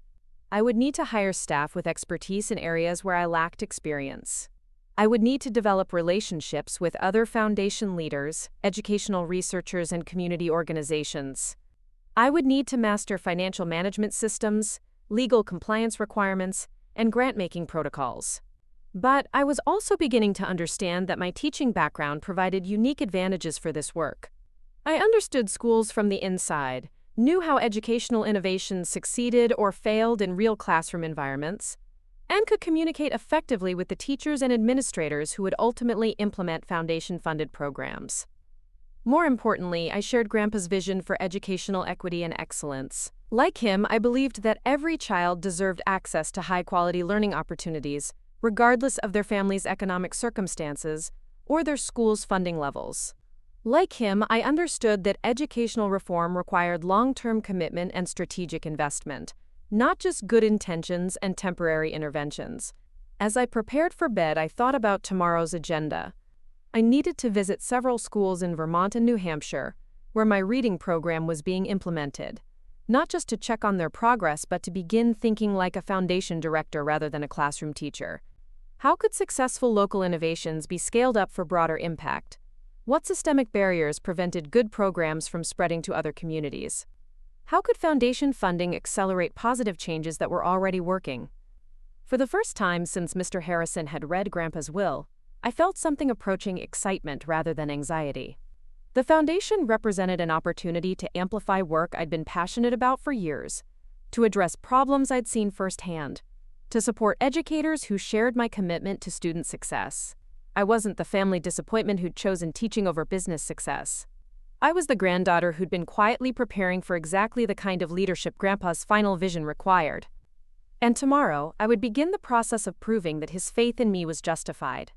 I would need to hire staff with expertise in areas where I lacked experience. I would need to develop relationships with other foundation leaders, educational researchers, and community organizations. I would need to master financial management systems, legal compliance requirements, and grant-making protocols. But I was also beginning to understand that my teaching background provided unique advantages for this work. I understood schools from the inside, knew how educational innovations succeeded or failed in real classroom environments, and could communicate effectively with the teachers and administrators who would ultimately implement foundation-funded programs. More importantly, I shared Grandpa's vision for educational equity and excellence. Like him, I believed that every child deserved access to high-quality learning opportunities, regardless of their family's economic circumstances or their school's funding levels. Like him, I understood that educational reform required long-term commitment and strategic investment, not just good intentions and temporary interventions. As I prepared for bed, I thought about tomorrow's agenda. I needed to visit several schools in Vermont and New Hampshire, where my reading program was being implemented, not just to check on their progress, but to begin thinking like a foundation director rather than a classroom teacher. How could successful local innovations be scaled up for broader impact? What systemic barriers prevented good programs from spreading to other communities? How could foundation funding accelerate positive changes that were already working? For the first time since Mr. Harrison had read Grandpa's will, I felt something approaching excitement rather than anxiety. The foundation represented an opportunity to amplify work I'd been passionate about for years, to address problems I'd seen firsthand, to support educators who shared my commitment to student success. I wasn't the family disappointment who'd chosen teaching over business success. I was the granddaughter who'd been quietly preparing for exactly the kind of leadership Grandpa's final vision required. And tomorrow, I would begin the process of proving that his faith in me was justified.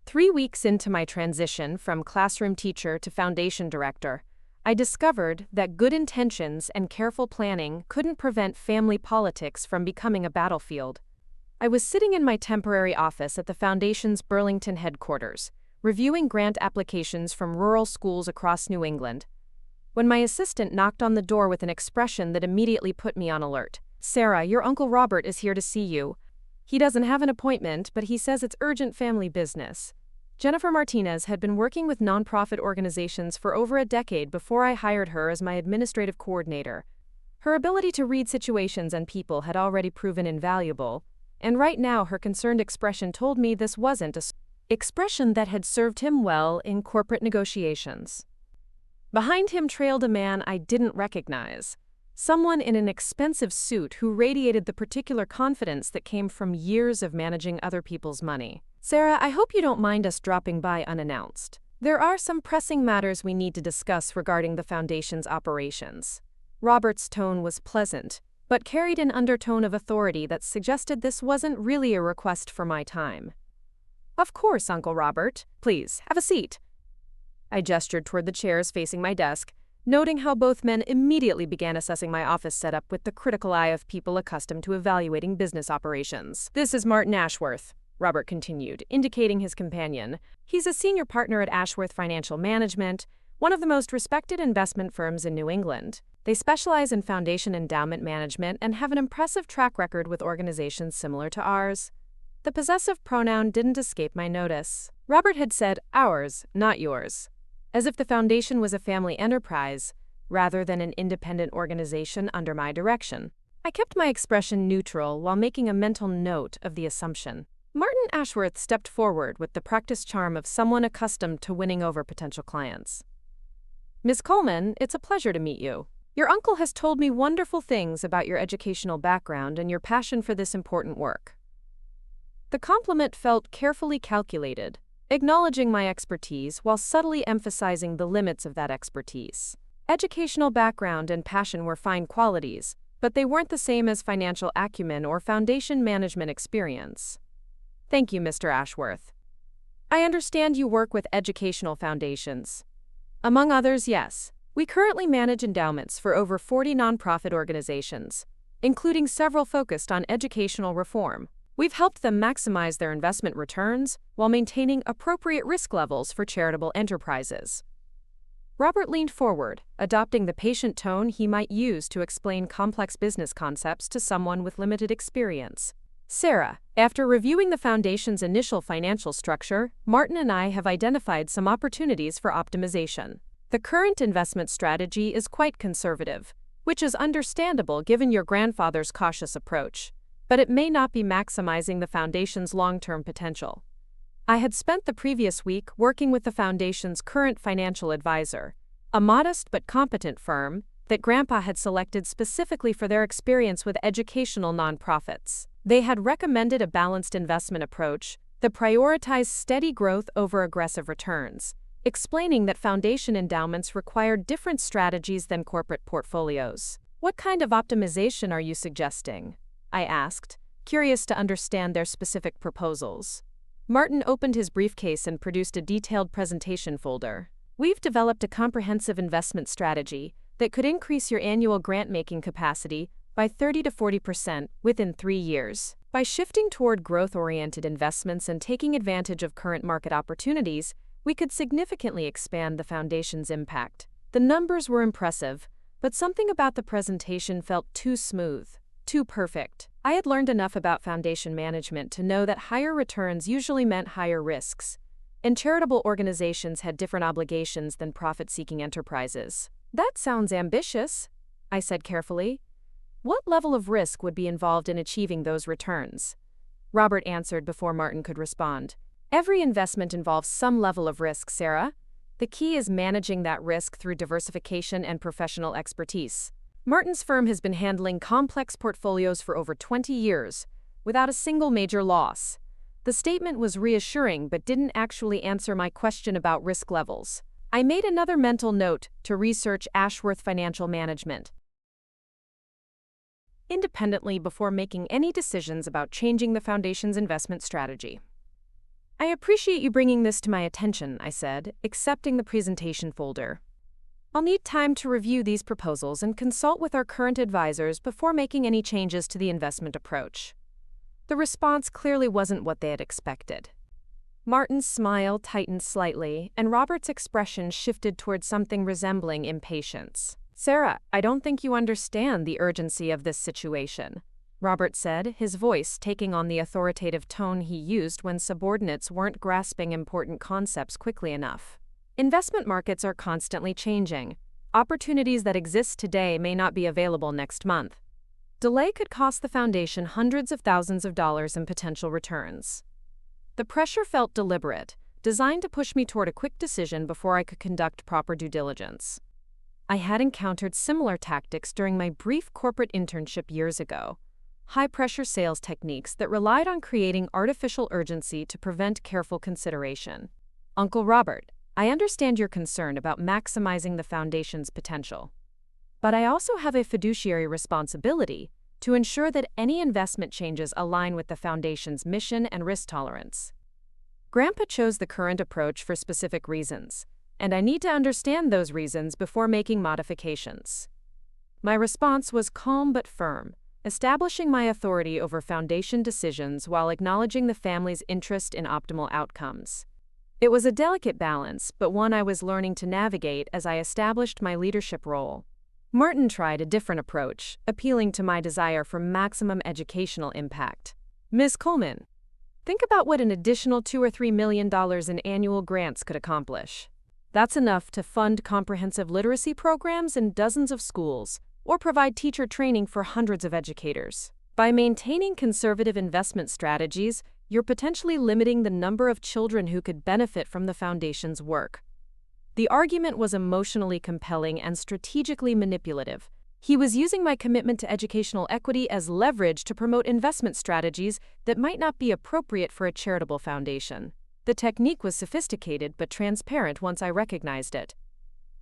3 weeks into my transition from classroom teacher to foundation director, I discovered that good intentions and careful planning couldn't prevent family politics from becoming a battlefield. I was sitting in my temporary office at the foundation's Burlington headquarters, reviewing grant applications from rural schools across New England, when my assistant knocked on the door with an expression that immediately put me on alert. "Sarah, your Uncle Robert is here to see you. He doesn't have an appointment, but he says it's urgent family business." Jennifer Martinez had been working with nonprofit organizations for over a decade before I hired her as my administrative coordinator. Her ability to read situations and people had already proven invaluable, and right now her concerned expression told me this wasn't an expression that had served him well in corporate negotiations. Behind him trailed a man I didn't recognize. Someone in an expensive suit who radiated the particular confidence that came from years of managing other people's money. "Sarah, I hope you don't mind us dropping by unannounced. There are some pressing matters we need to discuss regarding the foundation's operations." Robert's tone was pleasant, but carried an undertone of authority that suggested this wasn't really a request for my time. "Of course, Uncle Robert. Please, have a seat." I gestured toward the chairs facing my desk, noting how both men immediately began assessing my office setup with the critical eye of people accustomed to evaluating business operations. "This is Martin Ashworth," Robert continued, indicating his companion. "He's a senior partner at Ashworth Financial Management, one of the most respected investment firms in New England. They specialize in foundation endowment management and have an impressive track record with organizations similar to ours." The possessive pronoun didn't escape my notice. Robert had said ours, not yours, as if the foundation was a family enterprise, rather than an independent organization under my direction. I kept my expression neutral while making a mental note of the assumption. Martin Ashworth stepped forward with the practiced charm of someone accustomed to winning over potential clients. "Ms. Coleman, it's a pleasure to meet you. Your uncle has told me wonderful things about your educational background and your passion for this important work." The compliment felt carefully calculated, acknowledging my expertise while subtly emphasizing the limits of that expertise. Educational background and passion were fine qualities, but they weren't the same as financial acumen or foundation management experience. "Thank you, Mr. Ashworth. I understand you work with educational foundations." "Among others, yes. We currently manage endowments for over 40 nonprofit organizations, including several focused on educational reform. We've helped them maximize their investment returns while maintaining appropriate risk levels for charitable enterprises." Robert leaned forward, adopting the patient tone he might use to explain complex business concepts to someone with limited experience. "Sarah, after reviewing the foundation's initial financial structure, Martin and I have identified some opportunities for optimization. The current investment strategy is quite conservative, which is understandable given your grandfather's cautious approach, but it may not be maximizing the foundation's long-term potential." I had spent the previous week working with the foundation's current financial advisor, a modest but competent firm that Grandpa had selected specifically for their experience with educational nonprofits. They had recommended a balanced investment approach that prioritized steady growth over aggressive returns, explaining that foundation endowments required different strategies than corporate portfolios. What kind of optimization are you suggesting? I asked, curious to understand their specific proposals. Martin opened his briefcase and produced a detailed presentation folder. We've developed a comprehensive investment strategy that could increase your annual grant-making capacity by 30 to 40% within 3 years. By shifting toward growth-oriented investments and taking advantage of current market opportunities, we could significantly expand the foundation's impact. The numbers were impressive, but something about the presentation felt too smooth, too perfect. I had learned enough about foundation management to know that higher returns usually meant higher risks, and charitable organizations had different obligations than profit-seeking enterprises. That sounds ambitious, I said carefully. What level of risk would be involved in achieving those returns? Robert answered before Martin could respond. Every investment involves some level of risk, Sarah. The key is managing that risk through diversification and professional expertise. Martin's firm has been handling complex portfolios for over 20 years, without a single major loss. The statement was reassuring but didn't actually answer my question about risk levels. I made another mental note to research Ashworth Financial Management independently before making any decisions about changing the foundation's investment strategy. I appreciate you bringing this to my attention, I said, accepting the presentation folder. I'll need time to review these proposals and consult with our current advisors before making any changes to the investment approach. The response clearly wasn't what they had expected. Martin's smile tightened slightly, and Robert's expression shifted toward something resembling impatience. Sarah, I don't think you understand the urgency of this situation, Robert said, his voice taking on the authoritative tone he used when subordinates weren't grasping important concepts quickly enough. Investment markets are constantly changing. Opportunities that exist today may not be available next month. Delay could cost the foundation hundreds of thousands of dollars in potential returns. The pressure felt deliberate, designed to push me toward a quick decision before I could conduct proper due diligence. I had encountered similar tactics during my brief corporate internship years ago. High-pressure sales techniques that relied on creating artificial urgency to prevent careful consideration. Uncle Robert, I understand your concern about maximizing the foundation's potential. But I also have a fiduciary responsibility to ensure that any investment changes align with the foundation's mission and risk tolerance. Grandpa chose the current approach for specific reasons, and I need to understand those reasons before making modifications. My response was calm but firm, establishing my authority over foundation decisions while acknowledging the family's interest in optimal outcomes. It was a delicate balance, but one I was learning to navigate as I established my leadership role. Martin tried a different approach, appealing to my desire for maximum educational impact. Ms. Coleman, think about what an additional $2 or $3 million in annual grants could accomplish. That's enough to fund comprehensive literacy programs in dozens of schools, or provide teacher training for hundreds of educators. By maintaining conservative investment strategies, you're potentially limiting the number of children who could benefit from the foundation's work. The argument was emotionally compelling and strategically manipulative. He was using my commitment to educational equity as leverage to promote investment strategies that might not be appropriate for a charitable foundation. The technique was sophisticated but transparent once I recognized it.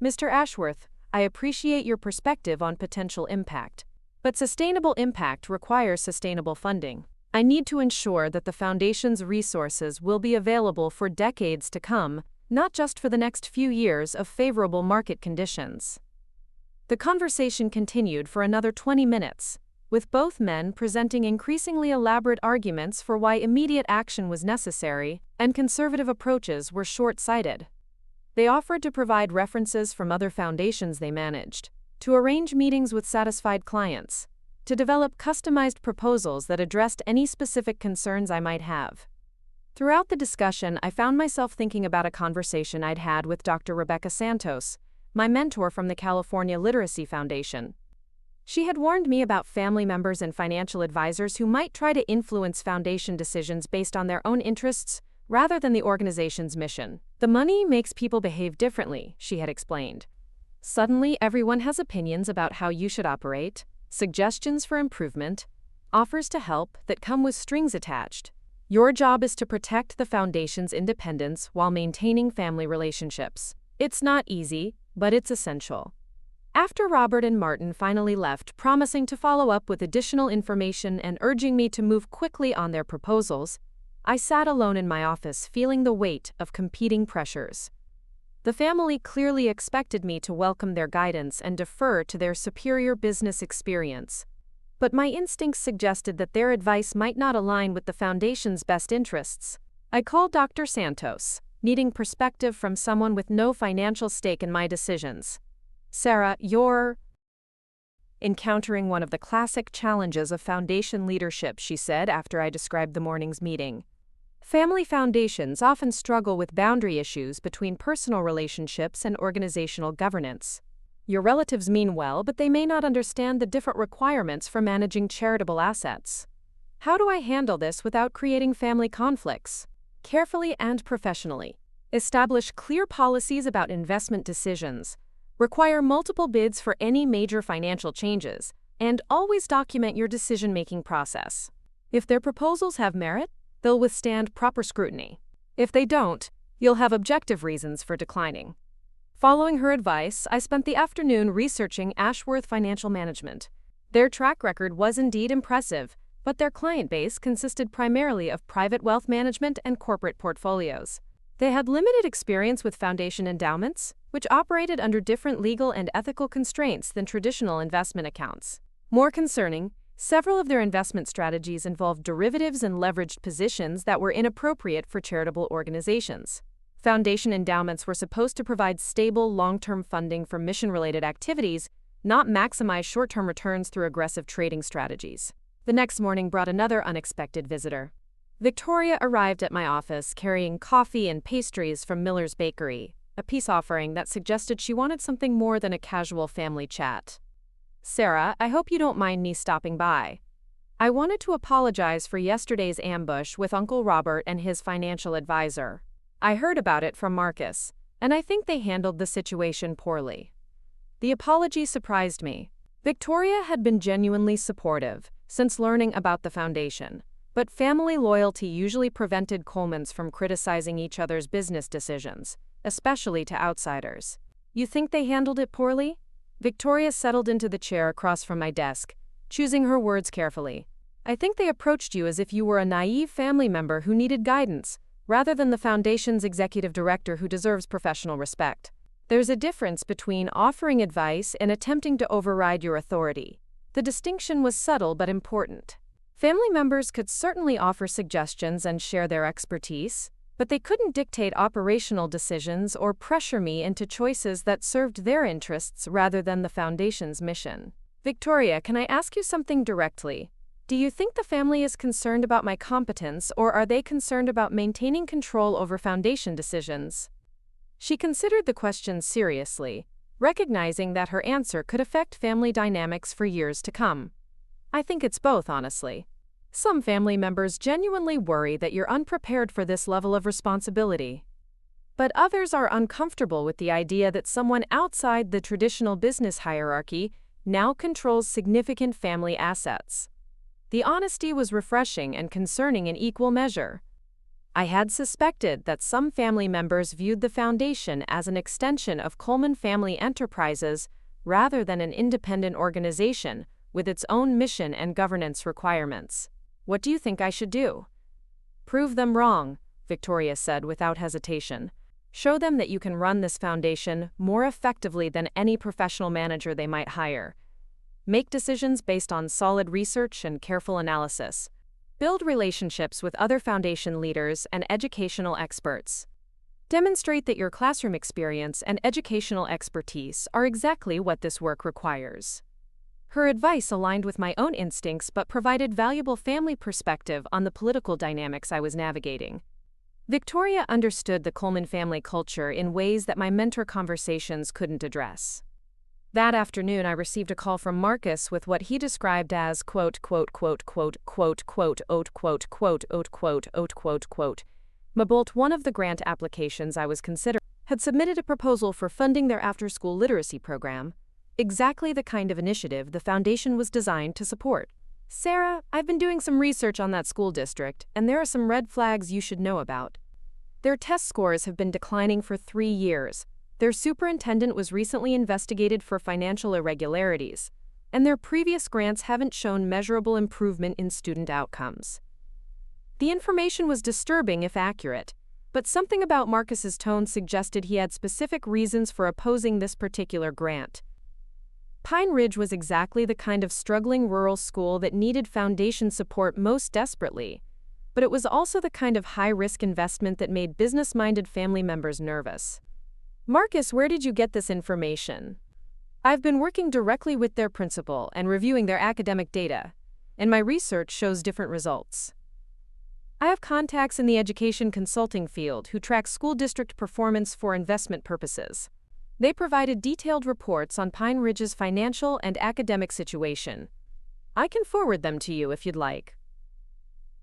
Mr. Ashworth, I appreciate your perspective on potential impact. But sustainable impact requires sustainable funding. I need to ensure that the foundation's resources will be available for decades to come, not just for the next few years of favorable market conditions. The conversation continued for another 20 minutes, with both men presenting increasingly elaborate arguments for why immediate action was necessary and conservative approaches were short-sighted. They offered to provide references from other foundations they managed, to arrange meetings with satisfied clients, to develop customized proposals that addressed any specific concerns I might have. Throughout the discussion, I found myself thinking about a conversation I'd had with Dr. Rebecca Santos, my mentor from the California Literacy Foundation. She had warned me about family members and financial advisors who might try to influence foundation decisions based on their own interests rather than the organization's mission. The money makes people behave differently, she had explained. Suddenly, everyone has opinions about how you should operate, suggestions for improvement, offers to help that come with strings attached. Your job is to protect the foundation's independence while maintaining family relationships. It's not easy, but it's essential. After Robert and Martin finally left, promising to follow up with additional information and urging me to move quickly on their proposals, I sat alone in my office feeling the weight of competing pressures. The family clearly expected me to welcome their guidance and defer to their superior business experience. But my instincts suggested that their advice might not align with the foundation's best interests. I called Dr. Santos, needing perspective from someone with no financial stake in my decisions. "Sarah, you're encountering one of the classic challenges of foundation leadership," she said after I described the morning's meeting. "Family foundations often struggle with boundary issues between personal relationships and organizational governance. Your relatives mean well, but they may not understand the different requirements for managing charitable assets. How do I handle this without creating family conflicts? Carefully and professionally. Establish clear policies about investment decisions. Require multiple bids for any major financial changes, and always document your decision-making process. If their proposals have merit, they'll withstand proper scrutiny. If they don't, you'll have objective reasons for declining." Following her advice, I spent the afternoon researching Ashworth Financial Management. Their track record was indeed impressive, but their client base consisted primarily of private wealth management and corporate portfolios. They had limited experience with foundation endowments, which operated under different legal and ethical constraints than traditional investment accounts. More concerning, several of their investment strategies involved derivatives and leveraged positions that were inappropriate for charitable organizations. Foundation endowments were supposed to provide stable, long-term funding for mission-related activities, not maximize short-term returns through aggressive trading strategies. The next morning brought another unexpected visitor. Victoria arrived at my office carrying coffee and pastries from Miller's Bakery, a peace offering that suggested she wanted something more than a casual family chat. "Sarah, I hope you don't mind me stopping by. I wanted to apologize for yesterday's ambush with Uncle Robert and his financial advisor. I heard about it from Marcus, and I think they handled the situation poorly." The apology surprised me. Victoria had been genuinely supportive since learning about the foundation, but family loyalty usually prevented Colemans from criticizing each other's business decisions, especially to outsiders. "You think they handled it poorly?" Victoria settled into the chair across from my desk, choosing her words carefully. "I think they approached you as if you were a naive family member who needed guidance, rather than the foundation's executive director who deserves professional respect. There's a difference between offering advice and attempting to override your authority. The distinction was subtle but important. Family members could certainly offer suggestions and share their expertise, but they couldn't dictate operational decisions or pressure me into choices that served their interests rather than the foundation's mission." "Victoria, can I ask you something directly? Do you think the family is concerned about my competence, or are they concerned about maintaining control over foundation decisions?" She considered the question seriously, recognizing that her answer could affect family dynamics for years to come. "I think it's both, honestly. Some family members genuinely worry that you're unprepared for this level of responsibility. But others are uncomfortable with the idea that someone outside the traditional business hierarchy now controls significant family assets." The honesty was refreshing and concerning in equal measure. I had suspected that some family members viewed the foundation as an extension of Coleman Family Enterprises rather than an independent organization with its own mission and governance requirements. "What do you think I should do?" "Prove them wrong," Victoria said without hesitation. "Show them that you can run this foundation more effectively than any professional manager they might hire. Make decisions based on solid research and careful analysis. Build relationships with other foundation leaders and educational experts. Demonstrate that your classroom experience and educational expertise are exactly what this work requires." Her advice aligned with my own instincts but provided valuable family perspective on the political dynamics I was navigating. Victoria understood the Coleman family culture in ways that my mentor conversations couldn't address. That afternoon, I received a call from Marcus with what he described as Mabolt, one of the grant applications I was considering, had submitted a proposal for funding their after-school literacy program, exactly the kind of initiative the foundation was designed to support. "Sarah, I've been doing some research on that school district, and there are some red flags you should know about. Their test scores have been declining for 3 years. Their superintendent was recently investigated for financial irregularities, and their previous grants haven't shown measurable improvement in student outcomes. The information was disturbing if accurate, but something about Marcus's tone suggested he had specific reasons for opposing this particular grant. Pine Ridge was exactly the kind of struggling rural school that needed foundation support most desperately, but it was also the kind of high-risk investment that made business-minded family members nervous. "Marcus, where did you get this information?" "I've been working directly with their principal and reviewing their academic data, and my research shows different results. I have contacts in the education consulting field who track school district performance for investment purposes. They provided detailed reports on Pine Ridge's financial and academic situation. I can forward them to you if you'd like."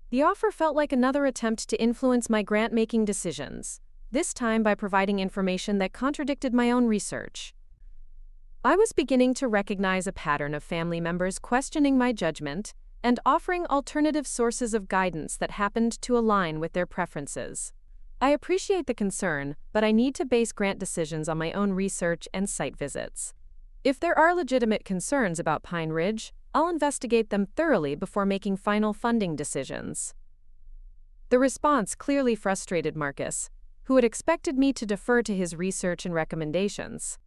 The offer felt like another attempt to influence my grant-making decisions, this time by providing information that contradicted my own research. I was beginning to recognize a pattern of family members questioning my judgment and offering alternative sources of guidance that happened to align with their preferences. I appreciate the concern, but I need to base grant decisions on my own research and site visits. If there are legitimate concerns about Pine Ridge, I'll investigate them thoroughly before making final funding decisions. The response clearly frustrated Marcus, who had expected me to defer to his research and recommendations.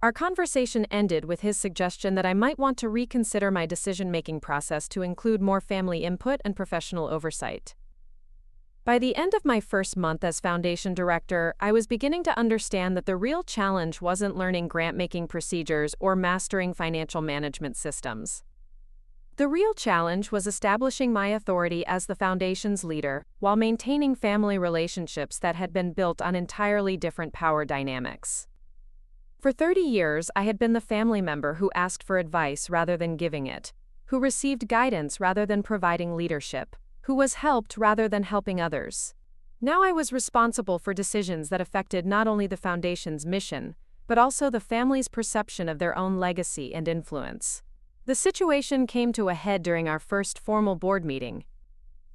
Our conversation ended with his suggestion that I might want to reconsider my decision-making process to include more family input and professional oversight. By the end of my first month as foundation director, I was beginning to understand that the real challenge wasn't learning grant-making procedures or mastering financial management systems. The real challenge was establishing my authority as the foundation's leader while maintaining family relationships that had been built on entirely different power dynamics. For 30 years, I had been the family member who asked for advice rather than giving it, who received guidance rather than providing leadership, who was helped rather than helping others. Now I was responsible for decisions that affected not only the foundation's mission, but also the family's perception of their own legacy and influence. The situation came to a head during our first formal board meeting.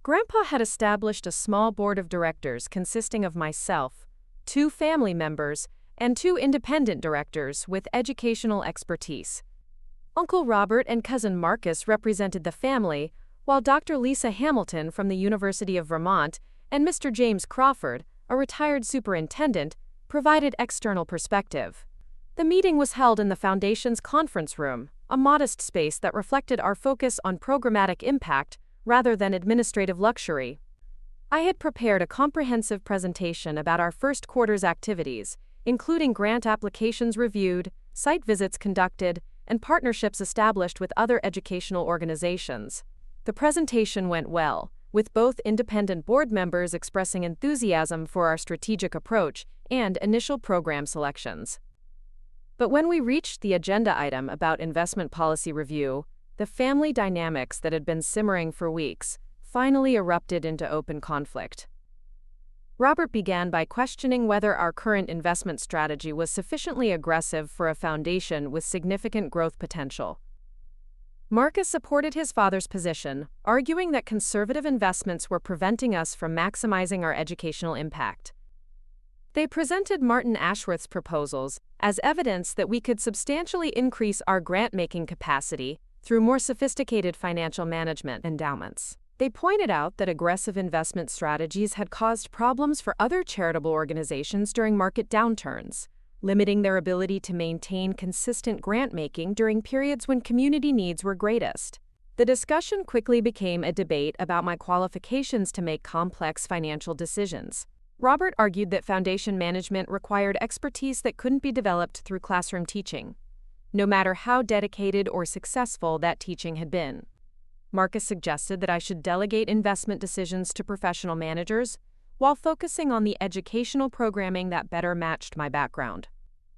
Grandpa had established a small board of directors consisting of myself, 2 family members, and 2 independent directors with educational expertise. Uncle Robert and cousin Marcus represented the family, while Dr. Lisa Hamilton from the University of Vermont and Mr. James Crawford, a retired superintendent, provided external perspective. The meeting was held in the Foundation's conference room, a modest space that reflected our focus on programmatic impact rather than administrative luxury. I had prepared a comprehensive presentation about our first quarter's activities, including grant applications reviewed, site visits conducted, and partnerships established with other educational organizations. The presentation went well, with both independent board members expressing enthusiasm for our strategic approach and initial program selections. But when we reached the agenda item about investment policy review, the family dynamics that had been simmering for weeks finally erupted into open conflict. Robert began by questioning whether our current investment strategy was sufficiently aggressive for a foundation with significant growth potential. Marcus supported his father's position, arguing that conservative investments were preventing us from maximizing our educational impact. They presented Martin Ashworth's proposals as evidence that we could substantially increase our grant-making capacity through more sophisticated financial management endowments. They pointed out that aggressive investment strategies had caused problems for other charitable organizations during market downturns, limiting their ability to maintain consistent grant-making during periods when community needs were greatest. The discussion quickly became a debate about my qualifications to make complex financial decisions. Robert argued that foundation management required expertise that couldn't be developed through classroom teaching, no matter how dedicated or successful that teaching had been. Marcus suggested that I should delegate investment decisions to professional managers while focusing on the educational programming that better matched my background.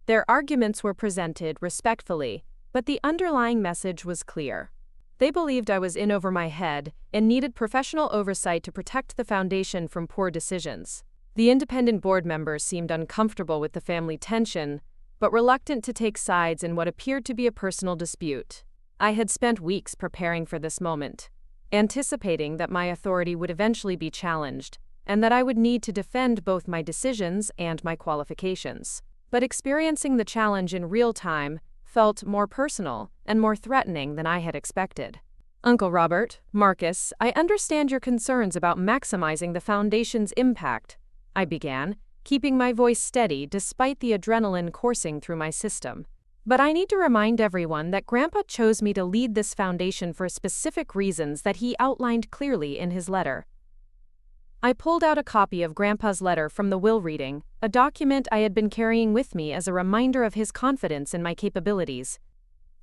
Their arguments were presented respectfully, but the underlying message was clear. They believed I was in over my head and needed professional oversight to protect the foundation from poor decisions. The independent board members seemed uncomfortable with the family tension, but reluctant to take sides in what appeared to be a personal dispute. I had spent weeks preparing for this moment, anticipating that my authority would eventually be challenged, and that I would need to defend both my decisions and my qualifications. but experiencing the challenge in real time felt more personal and more threatening than I had expected. Uncle Robert, Marcus, I understand your concerns about maximizing the foundation's impact, I began, keeping my voice steady despite the adrenaline coursing through my system. But I need to remind everyone that Grandpa chose me to lead this foundation for specific reasons that he outlined clearly in his letter. I pulled out a copy of Grandpa's letter from the will reading, a document I had been carrying with me as a reminder of his confidence in my capabilities.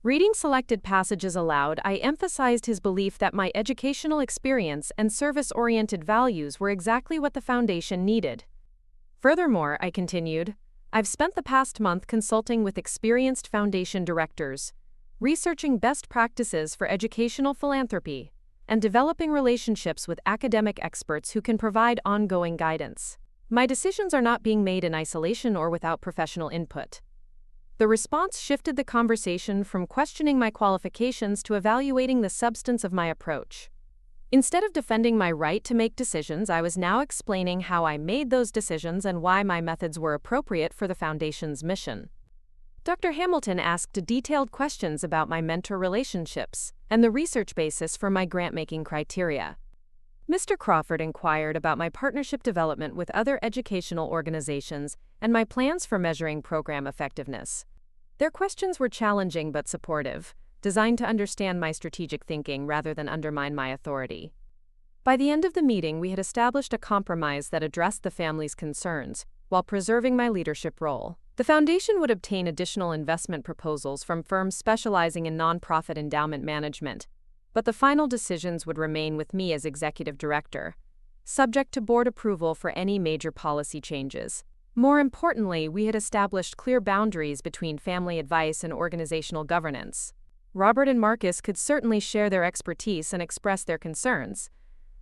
Reading selected passages aloud, I emphasized his belief that my educational experience and service-oriented values were exactly what the foundation needed. Furthermore, I continued, I've spent the past month consulting with experienced foundation directors, researching best practices for educational philanthropy, and developing relationships with academic experts who can provide ongoing guidance. My decisions are not being made in isolation or without professional input. The response shifted the conversation from questioning my qualifications to evaluating the substance of my approach. Instead of defending my right to make decisions, I was now explaining how I made those decisions and why my methods were appropriate for the Foundation's mission. Dr. Hamilton asked detailed questions about my mentor relationships and the research basis for my grant-making criteria. Mr. Crawford inquired about my partnership development with other educational organizations and my plans for measuring program effectiveness. Their questions were challenging but supportive, designed to understand my strategic thinking rather than undermine my authority. By the end of the meeting, we had established a compromise that addressed the family's concerns, while preserving my leadership role. The foundation would obtain additional investment proposals from firms specializing in nonprofit endowment management, but the final decisions would remain with me as executive director, subject to board approval for any major policy changes. More importantly, we had established clear boundaries between family advice and organizational governance. Robert and Marcus could certainly share their expertise and express their concerns,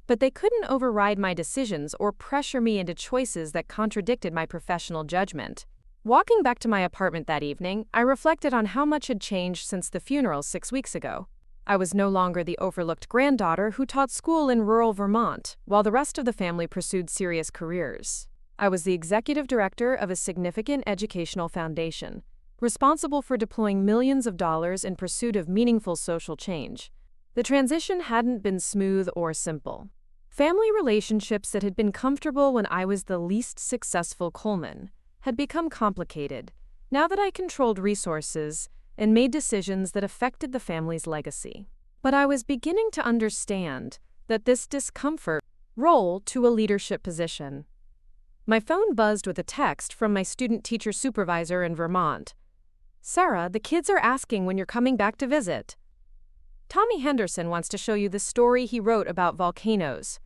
but they couldn't override my decisions or pressure me into choices that contradicted my professional judgment. Walking back to my apartment that evening, I reflected on how much had changed since the funeral 6 weeks ago. I was no longer the overlooked granddaughter who taught school in rural Vermont, while the rest of the family pursued serious careers. I was the executive director of a significant educational foundation, responsible for deploying millions of dollars in pursuit of meaningful social change. The transition hadn't been smooth or simple. Family relationships that had been comfortable when I was the least successful Coleman had become complicated, now that I controlled resources and made decisions that affected the family's legacy. But I was beginning to understand that this discomfort rolled to a leadership position. My phone buzzed with a text from my student-teacher supervisor in Vermont. Sarah, the kids are asking when you're coming back to visit. Tommy Henderson wants to show you the story he wrote about volcanoes.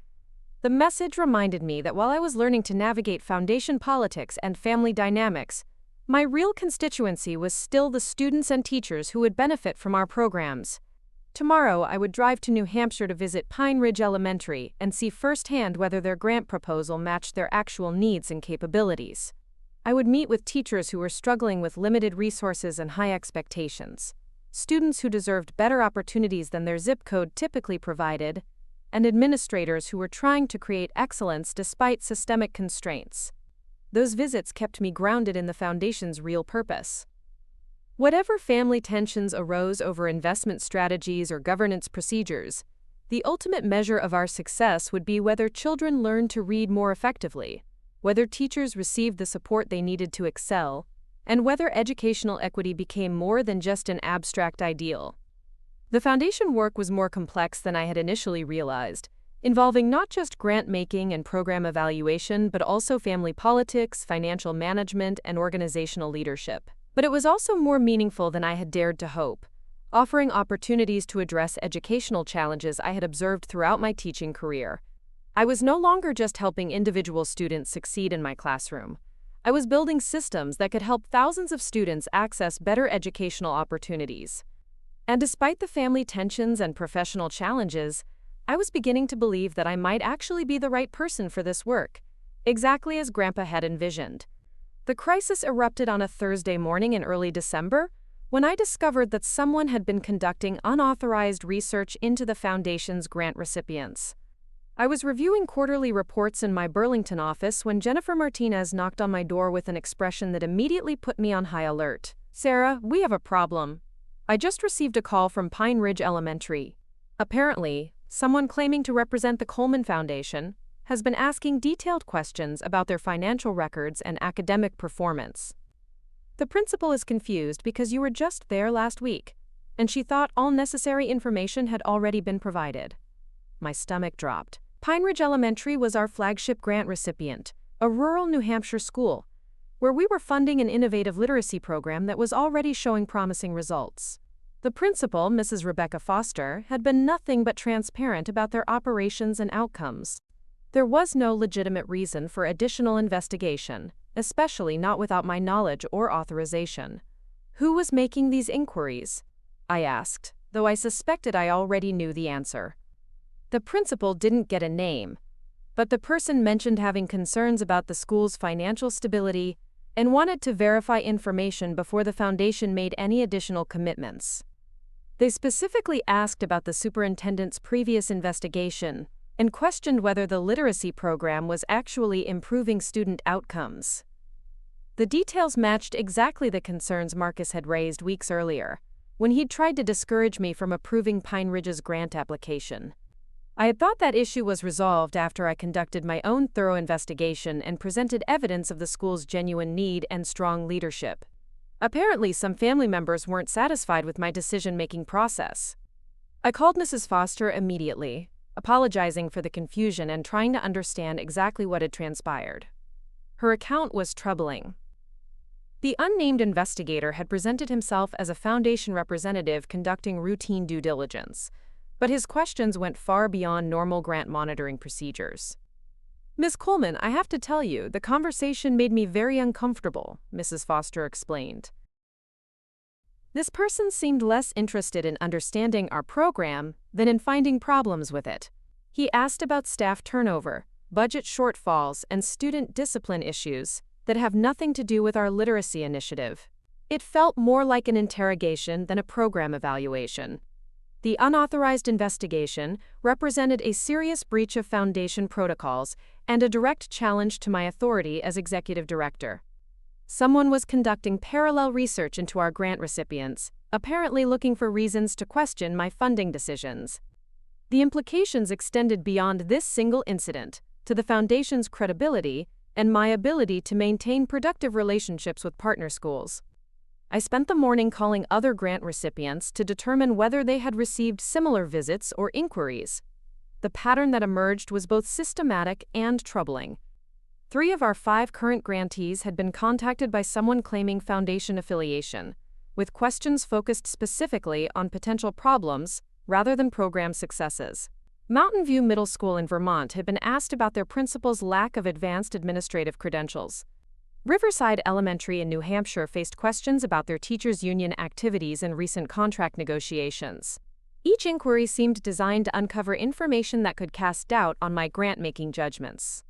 The message reminded me that while I was learning to navigate foundation politics and family dynamics, my real constituency was still the students and teachers who would benefit from our programs. Tomorrow, I would drive to New Hampshire to visit Pine Ridge Elementary and see firsthand whether their grant proposal matched their actual needs and capabilities. I would meet with teachers who were struggling with limited resources and high expectations, students who deserved better opportunities than their zip code typically provided, and administrators who were trying to create excellence despite systemic constraints. Those visits kept me grounded in the foundation's real purpose. Whatever family tensions arose over investment strategies or governance procedures, the ultimate measure of our success would be whether children learned to read more effectively, whether teachers received the support they needed to excel, and whether educational equity became more than just an abstract ideal. The foundation work was more complex than I had initially realized, involving not just grant-making and program evaluation, but also family politics, financial management, and organizational leadership. But it was also more meaningful than I had dared to hope, offering opportunities to address educational challenges I had observed throughout my teaching career. I was no longer just helping individual students succeed in my classroom. I was building systems that could help thousands of students access better educational opportunities. And despite the family tensions and professional challenges, I was beginning to believe that I might actually be the right person for this work, exactly as Grandpa had envisioned. The crisis erupted on a Thursday morning in early December, when I discovered that someone had been conducting unauthorized research into the foundation's grant recipients. I was reviewing quarterly reports in my Burlington office when Jennifer Martinez knocked on my door with an expression that immediately put me on high alert. "Sarah, we have a problem. I just received a call from Pine Ridge Elementary. Apparently, someone claiming to represent the Coleman Foundation has been asking detailed questions about their financial records and academic performance. The principal is confused because you were just there last week, and she thought all necessary information had already been provided." My stomach dropped. Pine Ridge Elementary was our flagship grant recipient, a rural New Hampshire school, where we were funding an innovative literacy program that was already showing promising results. The principal, Mrs. Rebecca Foster, had been nothing but transparent about their operations and outcomes. There was no legitimate reason for additional investigation, especially not without my knowledge or authorization. "Who was making these inquiries?" I asked, though I suspected I already knew the answer. The principal didn't get a name, but the person mentioned having concerns about the school's financial stability and wanted to verify information before the foundation made any additional commitments. They specifically asked about the superintendent's previous investigation and questioned whether the literacy program was actually improving student outcomes. The details matched exactly the concerns Marcus had raised weeks earlier, when he'd tried to discourage me from approving Pine Ridge's grant application. I had thought that issue was resolved after I conducted my own thorough investigation and presented evidence of the school's genuine need and strong leadership. Apparently, some family members weren't satisfied with my decision-making process. I called Mrs. Foster immediately, apologizing for the confusion and trying to understand exactly what had transpired. Her account was troubling. The unnamed investigator had presented himself as a foundation representative conducting routine due diligence, but his questions went far beyond normal grant monitoring procedures. "Ms. Coleman, I have to tell you, the conversation made me very uncomfortable," Mrs. Foster explained. "This person seemed less interested in understanding our program than in finding problems with it. He asked about staff turnover, budget shortfalls, and student discipline issues that have nothing to do with our literacy initiative. It felt more like an interrogation than a program evaluation. The unauthorized investigation represented a serious breach of foundation protocols and a direct challenge to my authority as executive director. Someone was conducting parallel research into our grant recipients, apparently looking for reasons to question my funding decisions. The implications extended beyond this single incident to the foundation's credibility and my ability to maintain productive relationships with partner schools. I spent the morning calling other grant recipients to determine whether they had received similar visits or inquiries. The pattern that emerged was both systematic and troubling. 3 of our 5 current grantees had been contacted by someone claiming foundation affiliation, with questions focused specifically on potential problems rather than program successes. Mountain View Middle School in Vermont had been asked about their principal's lack of advanced administrative credentials. Riverside Elementary in New Hampshire faced questions about their teachers' union activities and recent contract negotiations. Each inquiry seemed designed to uncover information that could cast doubt on my grant-making judgments.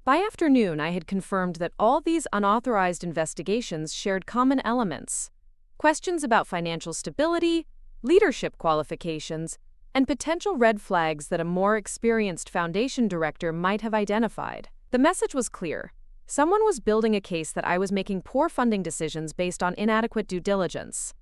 By afternoon, I had confirmed that all these unauthorized investigations shared common elements: questions about financial stability, leadership qualifications, and potential red flags that a more experienced foundation director might have identified. The message was clear. Someone was building a case that I was making poor funding decisions based on inadequate due diligence.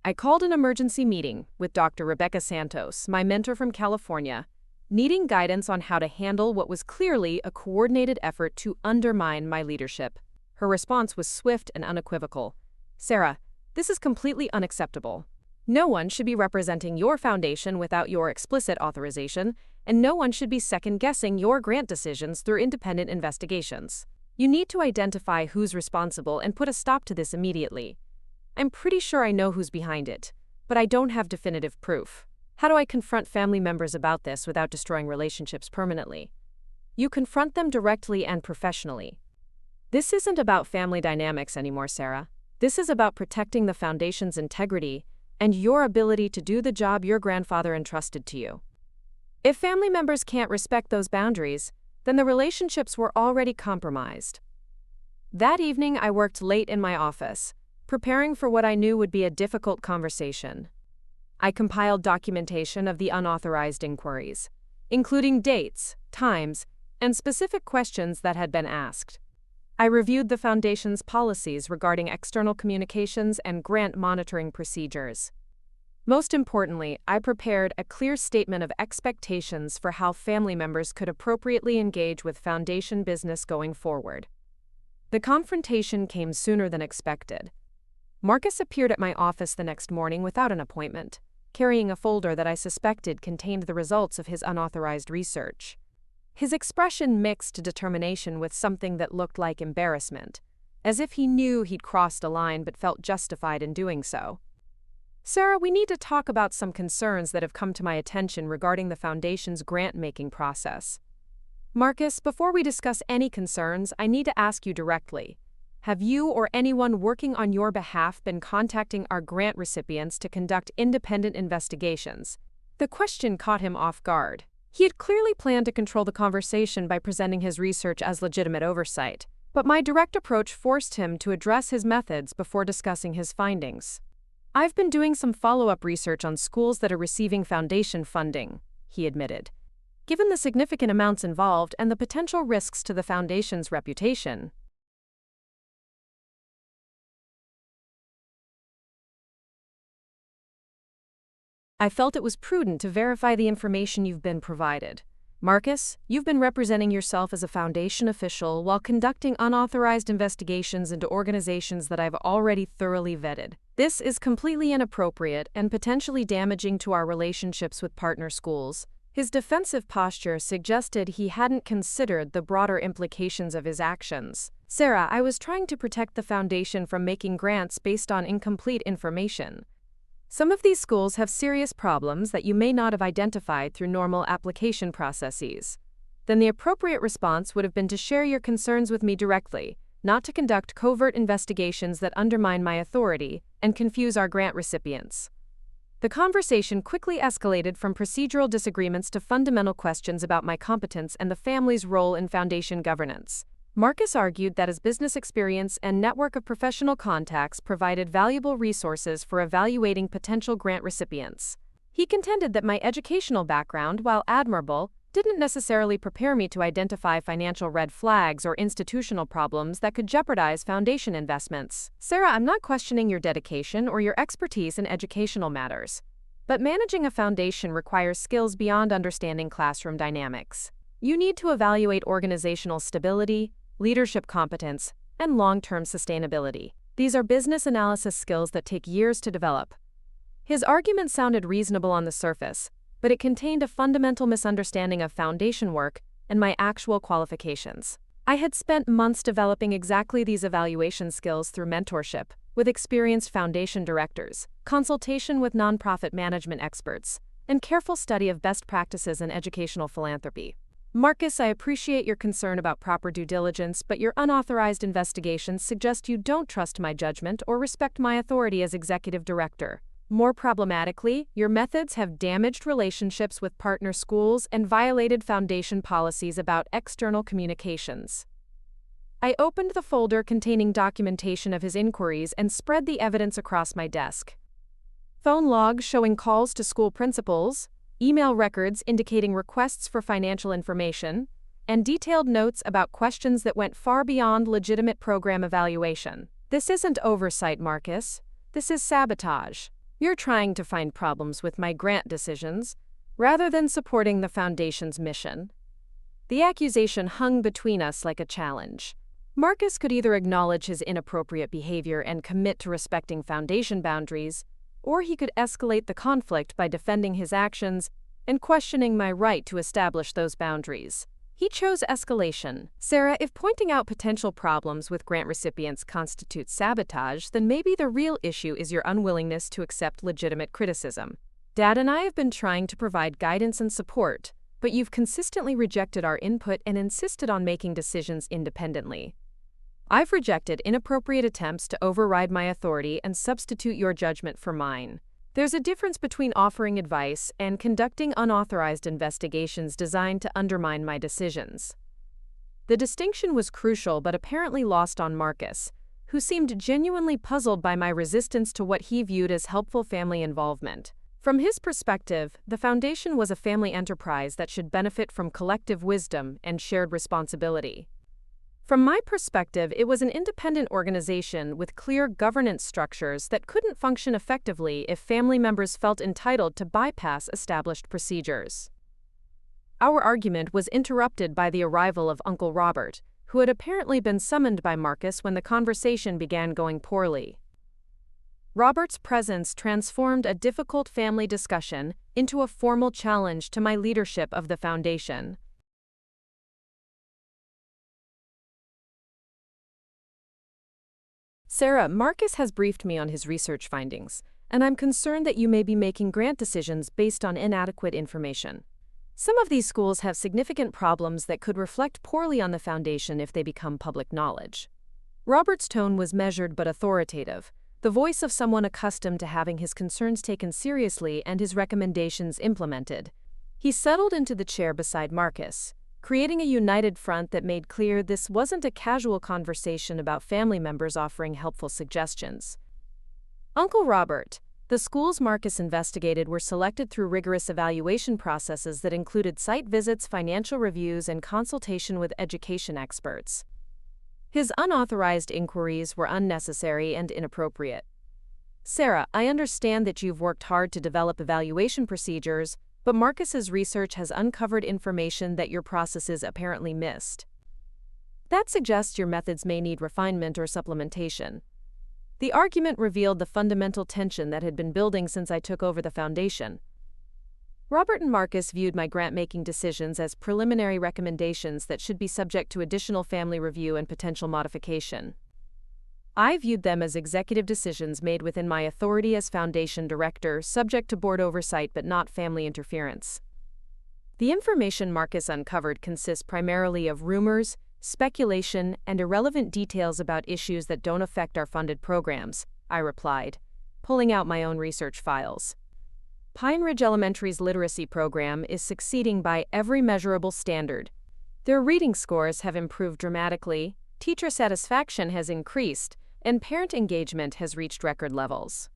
I called an emergency meeting with Dr. Rebecca Santos, my mentor from California, needing guidance on how to handle what was clearly a coordinated effort to undermine my leadership. Her response was swift and unequivocal. "Sarah, this is completely unacceptable. No one should be representing your foundation without your explicit authorization, and no one should be second-guessing your grant decisions through independent investigations. You need to identify who's responsible and put a stop to this immediately. I'm pretty sure I know who's behind it, but I don't have definitive proof. How do I confront family members about this without destroying relationships permanently?" You confront them directly and professionally. This isn't about family dynamics anymore, Sarah. This is about protecting the foundation's integrity and your ability to do the job your grandfather entrusted to you. If family members can't respect those boundaries, then the relationships were already compromised. That evening, I worked late in my office, preparing for what I knew would be a difficult conversation. I compiled documentation of the unauthorized inquiries, including dates, times, and specific questions that had been asked. I reviewed the Foundation's policies regarding external communications and grant monitoring procedures. Most importantly, I prepared a clear statement of expectations for how family members could appropriately engage with Foundation business going forward. The confrontation came sooner than expected. Marcus appeared at my office the next morning without an appointment, carrying a folder that I suspected contained the results of his unauthorized research. His expression mixed determination with something that looked like embarrassment, as if he knew he'd crossed a line but felt justified in doing so. "Sarah, we need to talk about some concerns that have come to my attention regarding the Foundation's grant-making process." "Marcus, before we discuss any concerns, I need to ask you directly. Have you or anyone working on your behalf been contacting our grant recipients to conduct independent investigations?" The question caught him off guard. He had clearly planned to control the conversation by presenting his research as legitimate oversight, but my direct approach forced him to address his methods before discussing his findings. "I've been doing some follow-up research on schools that are receiving Foundation funding," he admitted. "Given the significant amounts involved and the potential risks to the Foundation's reputation, I felt it was prudent to verify the information you've been provided. Marcus, you've been representing yourself as a Foundation official while conducting unauthorized investigations into organizations that I've already thoroughly vetted. This is completely inappropriate and potentially damaging to our relationships with partner schools." His defensive posture suggested he hadn't considered the broader implications of his actions. "Sarah, I was trying to protect the Foundation from making grants based on incomplete information. Some of these schools have serious problems that you may not have identified through normal application processes. Then the appropriate response would have been to share your concerns with me directly, not to conduct covert investigations that undermine my authority and confuse our grant recipients." The conversation quickly escalated from procedural disagreements to fundamental questions about my competence and the family's role in Foundation governance. Marcus argued that his business experience and network of professional contacts provided valuable resources for evaluating potential grant recipients. He contended that my educational background, while admirable, didn't necessarily prepare me to identify financial red flags or institutional problems that could jeopardize Foundation investments. "Sarah, I'm not questioning your dedication or your expertise in educational matters, but managing a Foundation requires skills beyond understanding classroom dynamics. You need to evaluate organizational stability, leadership competence, and long-term sustainability. These are business analysis skills that take years to develop." His argument sounded reasonable on the surface, but it contained a fundamental misunderstanding of Foundation work and my actual qualifications. I had spent months developing exactly these evaluation skills through mentorship with experienced Foundation directors, consultation with nonprofit management experts, and careful study of best practices in educational philanthropy. "Marcus, I appreciate your concern about proper due diligence, but your unauthorized investigations suggest you don't trust my judgment or respect my authority as executive director. More problematically, your methods have damaged relationships with partner schools and violated Foundation policies about external communications." I opened the folder containing documentation of his inquiries and spread the evidence across my desk. Phone logs showing calls to school principals, email records indicating requests for financial information, and detailed notes about questions that went far beyond legitimate program evaluation. "This isn't oversight, Marcus. This is sabotage. You're trying to find problems with my grant decisions, rather than supporting the Foundation's mission." The accusation hung between us like a challenge. Marcus could either acknowledge his inappropriate behavior and commit to respecting Foundation boundaries, or he could escalate the conflict by defending his actions and questioning my right to establish those boundaries. He chose escalation. "Sarah, if pointing out potential problems with grant recipients constitutes sabotage, then maybe the real issue is your unwillingness to accept legitimate criticism. Dad and I have been trying to provide guidance and support, but you've consistently rejected our input and insisted on making decisions independently. I've rejected inappropriate attempts to override my authority and substitute your judgment for mine. There's a difference between offering advice and conducting unauthorized investigations designed to undermine my decisions." The distinction was crucial but apparently lost on Marcus, who seemed genuinely puzzled by my resistance to what he viewed as helpful family involvement. From his perspective, the foundation was a family enterprise that should benefit from collective wisdom and shared responsibility. From my perspective, it was an independent organization with clear governance structures that couldn't function effectively if family members felt entitled to bypass established procedures. Our argument was interrupted by the arrival of Uncle Robert, who had apparently been summoned by Marcus when the conversation began going poorly. Robert's presence transformed a difficult family discussion into a formal challenge to my leadership of the foundation. Sarah, Marcus has briefed me on his research findings, and I'm concerned that you may be making grant decisions based on inadequate information. Some of these schools have significant problems that could reflect poorly on the foundation if they become public knowledge. Robert's tone was measured but authoritative, the voice of someone accustomed to having his concerns taken seriously and his recommendations implemented. He settled into the chair beside Marcus, creating a united front that made clear this wasn't a casual conversation about family members offering helpful suggestions. Uncle Robert, the schools Marcus investigated were selected through rigorous evaluation processes that included site visits, financial reviews, and consultation with education experts. His unauthorized inquiries were unnecessary and inappropriate. Sarah, I understand that you've worked hard to develop evaluation procedures, but Marcus's research has uncovered information that your processes apparently missed. That suggests your methods may need refinement or supplementation. The argument revealed the fundamental tension that had been building since I took over the foundation. Robert and Marcus viewed my grant-making decisions as preliminary recommendations that should be subject to additional family review and potential modification. I viewed them as executive decisions made within my authority as foundation director, subject to board oversight but not family interference. The information Marcus uncovered consists primarily of rumors, speculation, and irrelevant details about issues that don't affect our funded programs, I replied, pulling out my own research files. Pine Ridge Elementary's literacy program is succeeding by every measurable standard. Their reading scores have improved dramatically, teacher satisfaction has increased, and parent engagement has reached record levels.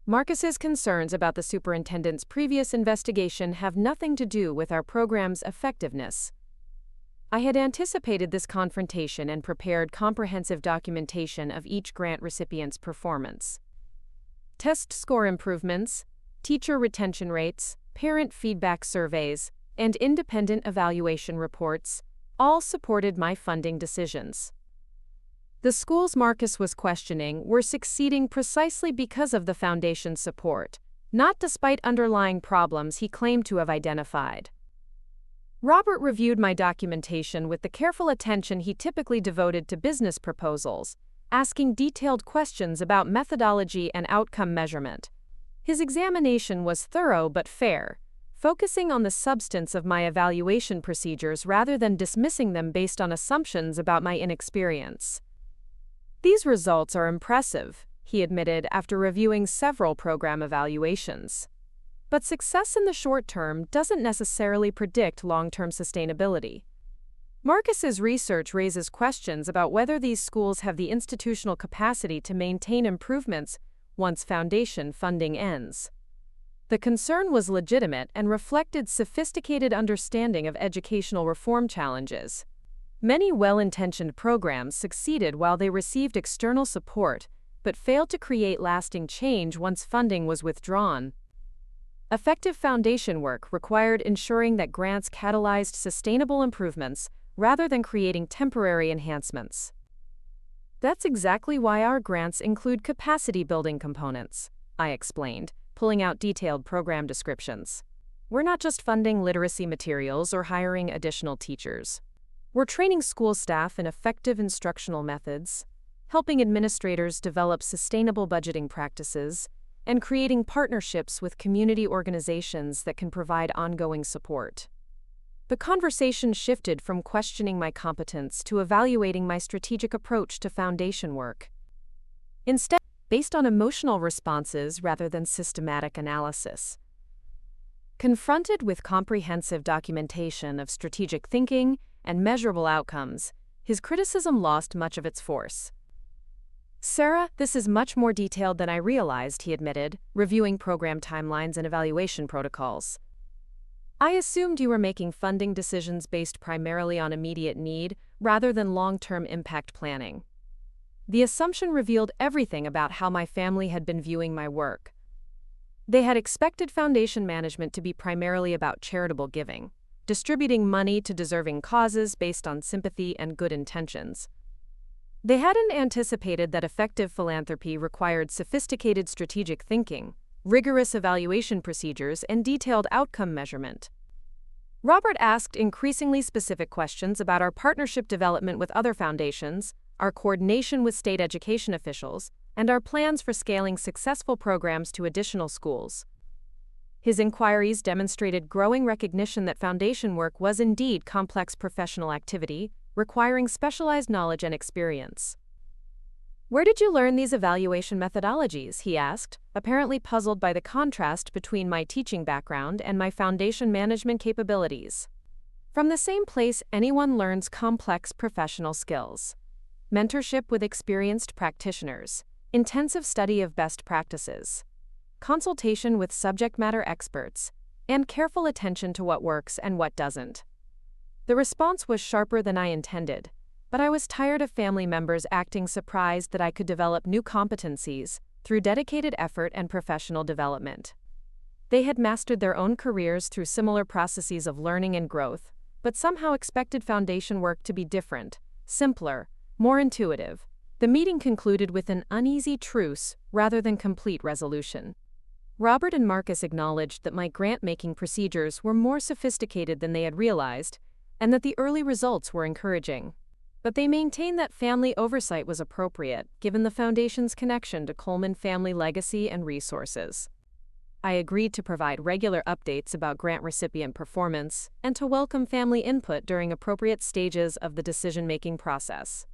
Marcus's concerns about the superintendent's previous investigation have nothing to do with our program's effectiveness. I had anticipated this confrontation and prepared comprehensive documentation of each grant recipient's performance. Test score improvements, teacher retention rates, parent feedback surveys, and independent evaluation reports all supported my funding decisions. The schools Marcus was questioning were succeeding precisely because of the foundation's support, not despite underlying problems he claimed to have identified. Robert reviewed my documentation with the careful attention he typically devoted to business proposals, asking detailed questions about methodology and outcome measurement. His examination was thorough but fair, focusing on the substance of my evaluation procedures rather than dismissing them based on assumptions about my inexperience. These results are impressive, he admitted after reviewing several program evaluations. But success in the short term doesn't necessarily predict long-term sustainability. Marcus's research raises questions about whether these schools have the institutional capacity to maintain improvements once foundation funding ends. The concern was legitimate and reflected sophisticated understanding of educational reform challenges. Many well-intentioned programs succeeded while they received external support, but failed to create lasting change once funding was withdrawn. Effective foundation work required ensuring that grants catalyzed sustainable improvements rather than creating temporary enhancements. That's exactly why our grants include capacity-building components, I explained, pulling out detailed program descriptions. We're not just funding literacy materials or hiring additional teachers. We're training school staff in effective instructional methods, helping administrators develop sustainable budgeting practices, and creating partnerships with community organizations that can provide ongoing support. The conversation shifted from questioning my competence to evaluating my strategic approach to foundation work. Instead, based on emotional responses rather than systematic analysis. Confronted with comprehensive documentation of strategic thinking and measurable outcomes, his criticism lost much of its force. Sarah, this is much more detailed than I realized, he admitted, reviewing program timelines and evaluation protocols. I assumed you were making funding decisions based primarily on immediate need rather than long-term impact planning. The assumption revealed everything about how my family had been viewing my work. They had expected foundation management to be primarily about charitable giving, distributing money to deserving causes based on sympathy and good intentions. They hadn't anticipated that effective philanthropy required sophisticated strategic thinking, rigorous evaluation procedures, and detailed outcome measurement. Robert asked increasingly specific questions about our partnership development with other foundations, our coordination with state education officials, and our plans for scaling successful programs to additional schools. His inquiries demonstrated growing recognition that foundation work was indeed complex professional activity, requiring specialized knowledge and experience. Where did you learn these evaluation methodologies? He asked, apparently puzzled by the contrast between my teaching background and my foundation management capabilities. From the same place anyone learns complex professional skills. Mentorship with experienced practitioners, intensive study of best practices, consultation with subject matter experts, and careful attention to what works and what doesn't. The response was sharper than I intended, but I was tired of family members acting surprised that I could develop new competencies through dedicated effort and professional development. They had mastered their own careers through similar processes of learning and growth, but somehow expected foundation work to be different, simpler, more intuitive. The meeting concluded with an uneasy truce rather than complete resolution. Robert and Marcus acknowledged that my grant-making procedures were more sophisticated than they had realized, and that the early results were encouraging. But they maintained that family oversight was appropriate, given the Foundation's connection to Coleman family legacy and resources. I agreed to provide regular updates about grant recipient performance and to welcome family input during appropriate stages of the decision-making process.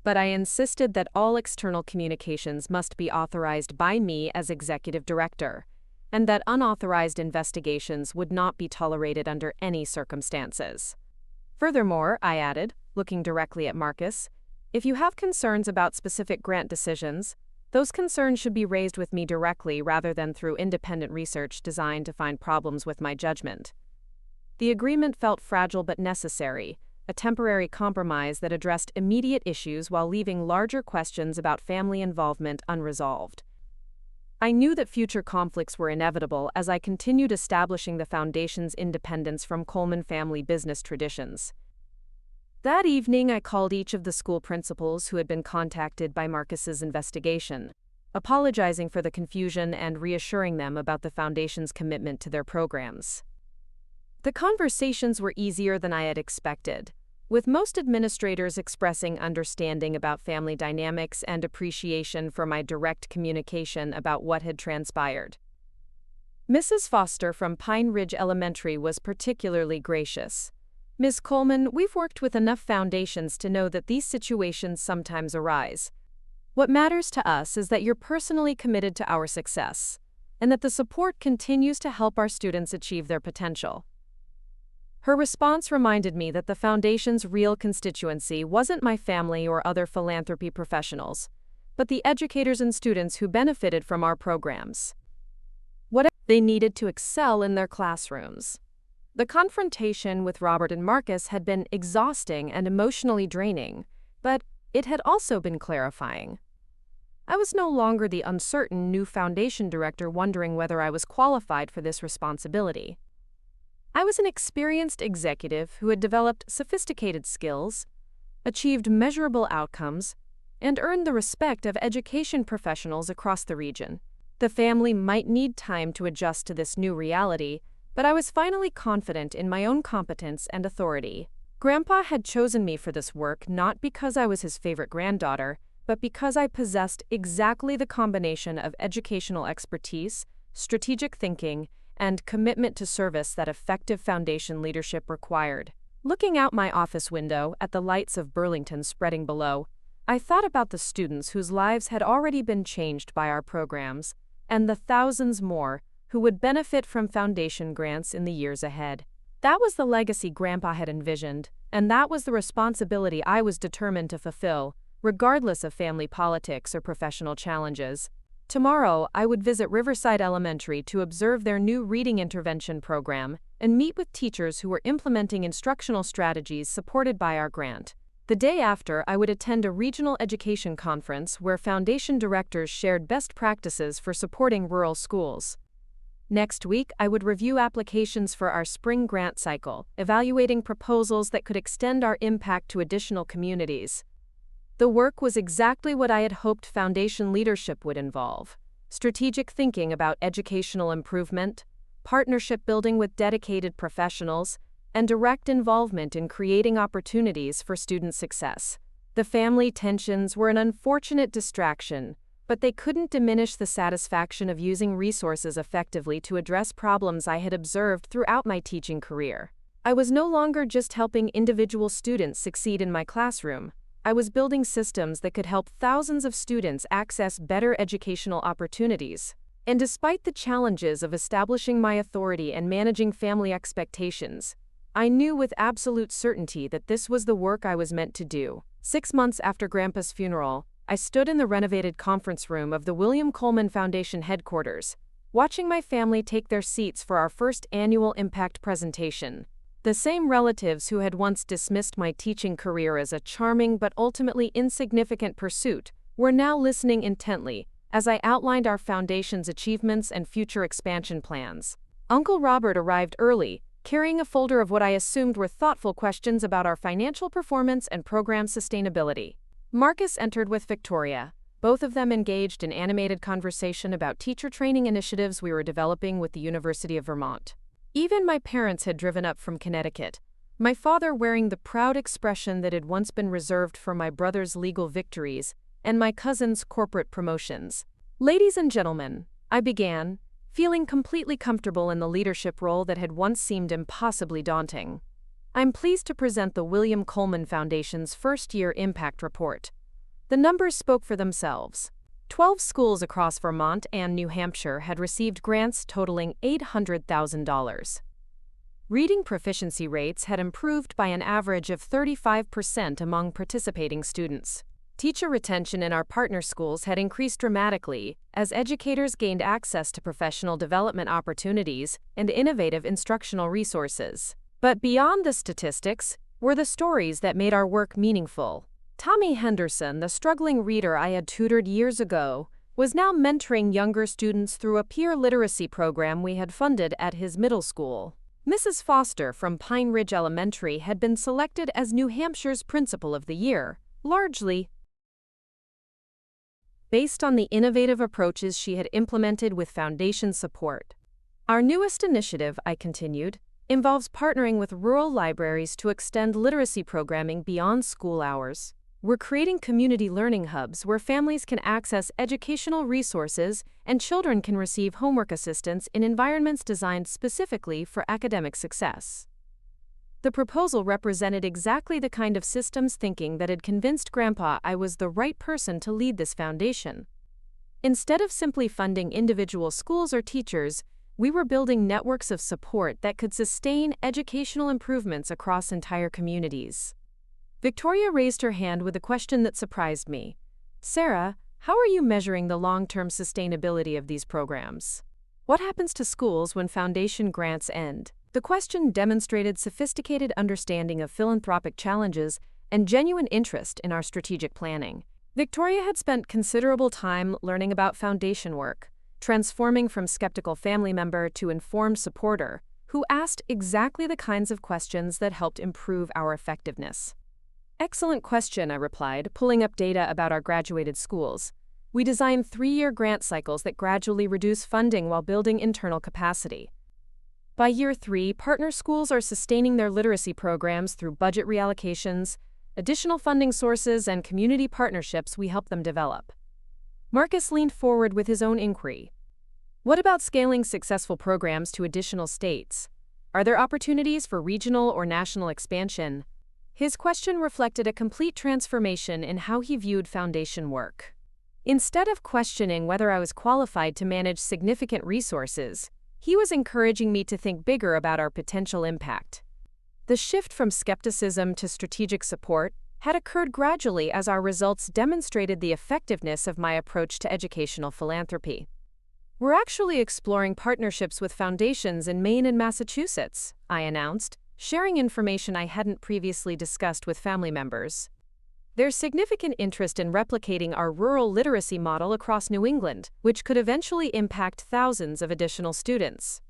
But I insisted that all external communications must be authorized by me as executive director, and that unauthorized investigations would not be tolerated under any circumstances. Furthermore, I added, looking directly at Marcus, if you have concerns about specific grant decisions, those concerns should be raised with me directly rather than through independent research designed to find problems with my judgment. The agreement felt fragile but necessary, a temporary compromise that addressed immediate issues while leaving larger questions about family involvement unresolved. I knew that future conflicts were inevitable as I continued establishing the Foundation's independence from Coleman family business traditions. That evening, I called each of the school principals who had been contacted by Marcus's investigation, apologizing for the confusion and reassuring them about the Foundation's commitment to their programs. The conversations were easier than I had expected, with most administrators expressing understanding about family dynamics and appreciation for my direct communication about what had transpired. Mrs. Foster from Pine Ridge Elementary was particularly gracious. Ms. Coleman, we've worked with enough foundations to know that these situations sometimes arise. What matters to us is that you're personally committed to our success, and that the support continues to help our students achieve their potential. Her response reminded me that the Foundation's real constituency wasn't my family or other philanthropy professionals, but the educators and students who benefited from our programs. What they needed to excel in their classrooms. The confrontation with Robert and Marcus had been exhausting and emotionally draining, but it had also been clarifying. I was no longer the uncertain new Foundation director wondering whether I was qualified for this responsibility. I was an experienced executive who had developed sophisticated skills, achieved measurable outcomes, and earned the respect of education professionals across the region. The family might need time to adjust to this new reality, but I was finally confident in my own competence and authority. Grandpa had chosen me for this work not because I was his favorite granddaughter, but because I possessed exactly the combination of educational expertise, strategic thinking, and commitment to service that effective Foundation leadership required. Looking out my office window at the lights of Burlington spreading below, I thought about the students whose lives had already been changed by our programs, and the thousands more who would benefit from Foundation grants in the years ahead. That was the legacy Grandpa had envisioned, and that was the responsibility I was determined to fulfill, regardless of family politics or professional challenges. Tomorrow, I would visit Riverside Elementary to observe their new reading intervention program and meet with teachers who were implementing instructional strategies supported by our grant. The day after, I would attend a regional education conference where foundation directors shared best practices for supporting rural schools. Next week, I would review applications for our spring grant cycle, evaluating proposals that could extend our impact to additional communities. The work was exactly what I had hoped foundation leadership would involve: strategic thinking about educational improvement, partnership building with dedicated professionals, and direct involvement in creating opportunities for student success. The family tensions were an unfortunate distraction, but they couldn't diminish the satisfaction of using resources effectively to address problems I had observed throughout my teaching career. I was no longer just helping individual students succeed in my classroom. I was building systems that could help thousands of students access better educational opportunities. And despite the challenges of establishing my authority and managing family expectations, I knew with absolute certainty that this was the work I was meant to do. 6 months after Grandpa's funeral, I stood in the renovated conference room of the William Coleman Foundation headquarters, watching my family take their seats for our first annual impact presentation. The same relatives who had once dismissed my teaching career as a charming but ultimately insignificant pursuit were now listening intently as I outlined our foundation's achievements and future expansion plans. Uncle Robert arrived early, carrying a folder of what I assumed were thoughtful questions about our financial performance and program sustainability. Marcus entered with Victoria, both of them engaged in animated conversation about teacher training initiatives we were developing with the University of Vermont. Even my parents had driven up from Connecticut, my father wearing the proud expression that had once been reserved for my brother's legal victories and my cousin's corporate promotions. "Ladies and gentlemen," I began, feeling completely comfortable in the leadership role that had once seemed impossibly daunting. "I'm pleased to present the William Coleman Foundation's first-year impact report." The numbers spoke for themselves. 12 schools across Vermont and New Hampshire had received grants totaling $800,000. Reading proficiency rates had improved by an average of 35% among participating students. Teacher retention in our partner schools had increased dramatically as educators gained access to professional development opportunities and innovative instructional resources. But beyond the statistics were the stories that made our work meaningful. Tommy Henderson, the struggling reader I had tutored years ago, was now mentoring younger students through a peer literacy program we had funded at his middle school. Mrs. Foster from Pine Ridge Elementary had been selected as New Hampshire's Principal of the Year, largely based on the innovative approaches she had implemented with foundation support. Our newest initiative, I continued, involves partnering with rural libraries to extend literacy programming beyond school hours. We're creating community learning hubs where families can access educational resources and children can receive homework assistance in environments designed specifically for academic success. The proposal represented exactly the kind of systems thinking that had convinced Grandpa I was the right person to lead this foundation. Instead of simply funding individual schools or teachers, we were building networks of support that could sustain educational improvements across entire communities. Victoria raised her hand with a question that surprised me. "Sarah, how are you measuring the long-term sustainability of these programs? What happens to schools when foundation grants end?" The question demonstrated sophisticated understanding of philanthropic challenges and genuine interest in our strategic planning. Victoria had spent considerable time learning about foundation work, transforming from skeptical family member to informed supporter, who asked exactly the kinds of questions that helped improve our effectiveness. "Excellent question," I replied, pulling up data about our graduated schools. "We design 3-year grant cycles that gradually reduce funding while building internal capacity. By year 3, partner schools are sustaining their literacy programs through budget reallocations, additional funding sources, and community partnerships we help them develop." Marcus leaned forward with his own inquiry. "What about scaling successful programs to additional states? Are there opportunities for regional or national expansion?" His question reflected a complete transformation in how he viewed foundation work. Instead of questioning whether I was qualified to manage significant resources, he was encouraging me to think bigger about our potential impact. The shift from skepticism to strategic support had occurred gradually as our results demonstrated the effectiveness of my approach to educational philanthropy. "We're actually exploring partnerships with foundations in Maine and Massachusetts," I announced, sharing information I hadn't previously discussed with family members. "There's significant interest in replicating our rural literacy model across New England, which could eventually impact thousands of additional students."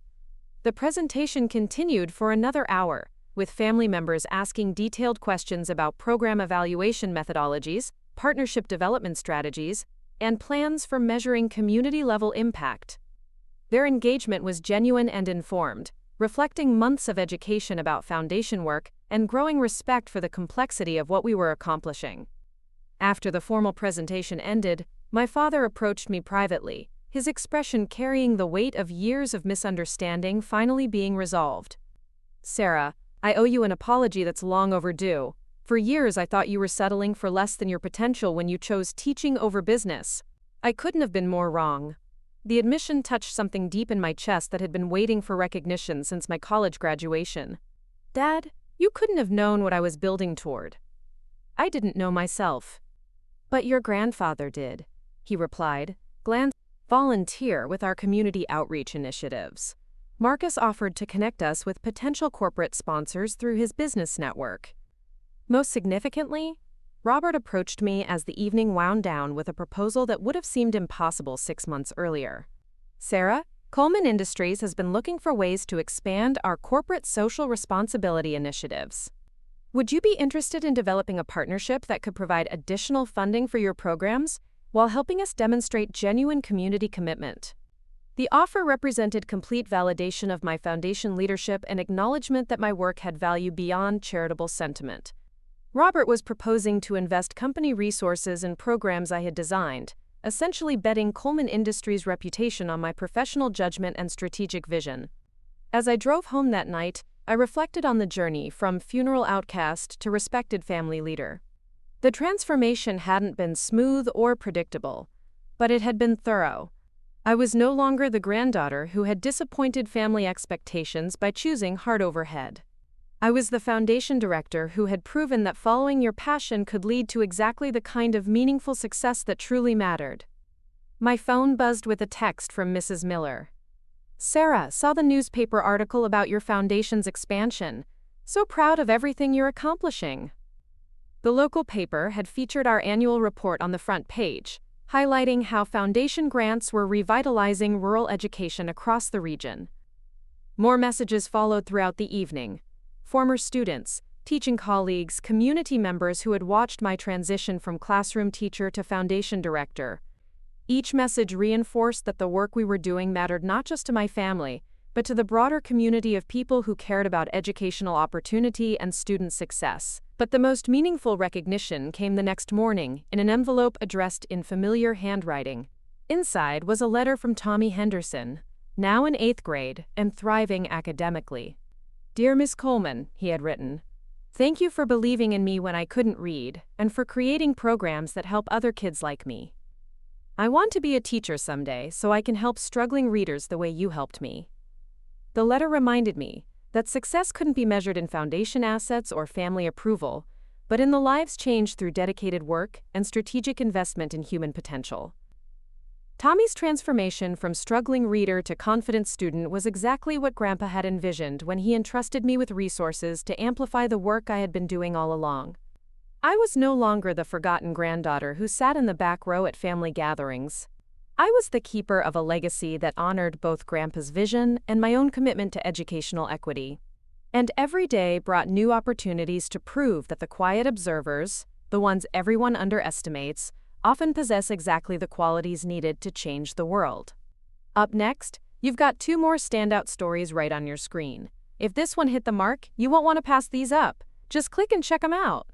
The presentation continued for another hour, with family members asking detailed questions about program evaluation methodologies, partnership development strategies, and plans for measuring community-level impact. Their engagement was genuine and informed, reflecting months of education about foundation work and growing respect for the complexity of what we were accomplishing. After the formal presentation ended, my father approached me privately, his expression carrying the weight of years of misunderstanding finally being resolved. "Sarah, I owe you an apology that's long overdue. For years I thought you were settling for less than your potential when you chose teaching over business. I couldn't have been more wrong." The admission touched something deep in my chest that had been waiting for recognition since my college graduation. "Dad, you couldn't have known what I was building toward." I didn't know myself. "But your grandfather did," he replied, glancing. "Volunteer with our community outreach initiatives. Marcus offered to connect us with potential corporate sponsors through his business network." Most significantly, Robert approached me as the evening wound down with a proposal that would have seemed impossible 6 months earlier. "Sarah, Coleman Industries has been looking for ways to expand our corporate social responsibility initiatives. Would you be interested in developing a partnership that could provide additional funding for your programs while helping us demonstrate genuine community commitment?" The offer represented complete validation of my foundation leadership and acknowledgement that my work had value beyond charitable sentiment. Robert was proposing to invest company resources in programs I had designed, essentially betting Coleman Industries' reputation on my professional judgment and strategic vision. As I drove home that night, I reflected on the journey from funeral outcast to respected family leader. The transformation hadn't been smooth or predictable, but it had been thorough. I was no longer the granddaughter who had disappointed family expectations by choosing heart over head. I was the foundation director who had proven that following your passion could lead to exactly the kind of meaningful success that truly mattered. My phone buzzed with a text from Mrs. Miller. "Sarah, saw the newspaper article about your foundation's expansion. So proud of everything you're accomplishing." The local paper had featured our annual report on the front page, highlighting how foundation grants were revitalizing rural education across the region. More messages followed throughout the evening. Former students, teaching colleagues, community members who had watched my transition from classroom teacher to foundation director. Each message reinforced that the work we were doing mattered not just to my family, but to the broader community of people who cared about educational opportunity and student success. But the most meaningful recognition came the next morning in an envelope addressed in familiar handwriting. Inside was a letter from Tommy Henderson, now in 8th grade and thriving academically. "Dear Miss Coleman," he had written, "thank you for believing in me when I couldn't read, and for creating programs that help other kids like me. I want to be a teacher someday so I can help struggling readers the way you helped me." The letter reminded me that success couldn't be measured in foundation assets or family approval, but in the lives changed through dedicated work and strategic investment in human potential. Tommy's transformation from struggling reader to confident student was exactly what Grandpa had envisioned when he entrusted me with resources to amplify the work I had been doing all along. I was no longer the forgotten granddaughter who sat in the back row at family gatherings. I was the keeper of a legacy that honored both Grandpa's vision and my own commitment to educational equity. And every day brought new opportunities to prove that the quiet observers, the ones everyone underestimates, often possess exactly the qualities needed to change the world. Up next, you've got 2 more standout stories right on your screen. If this one hit the mark, you won't want to pass these up. Just click and check them out.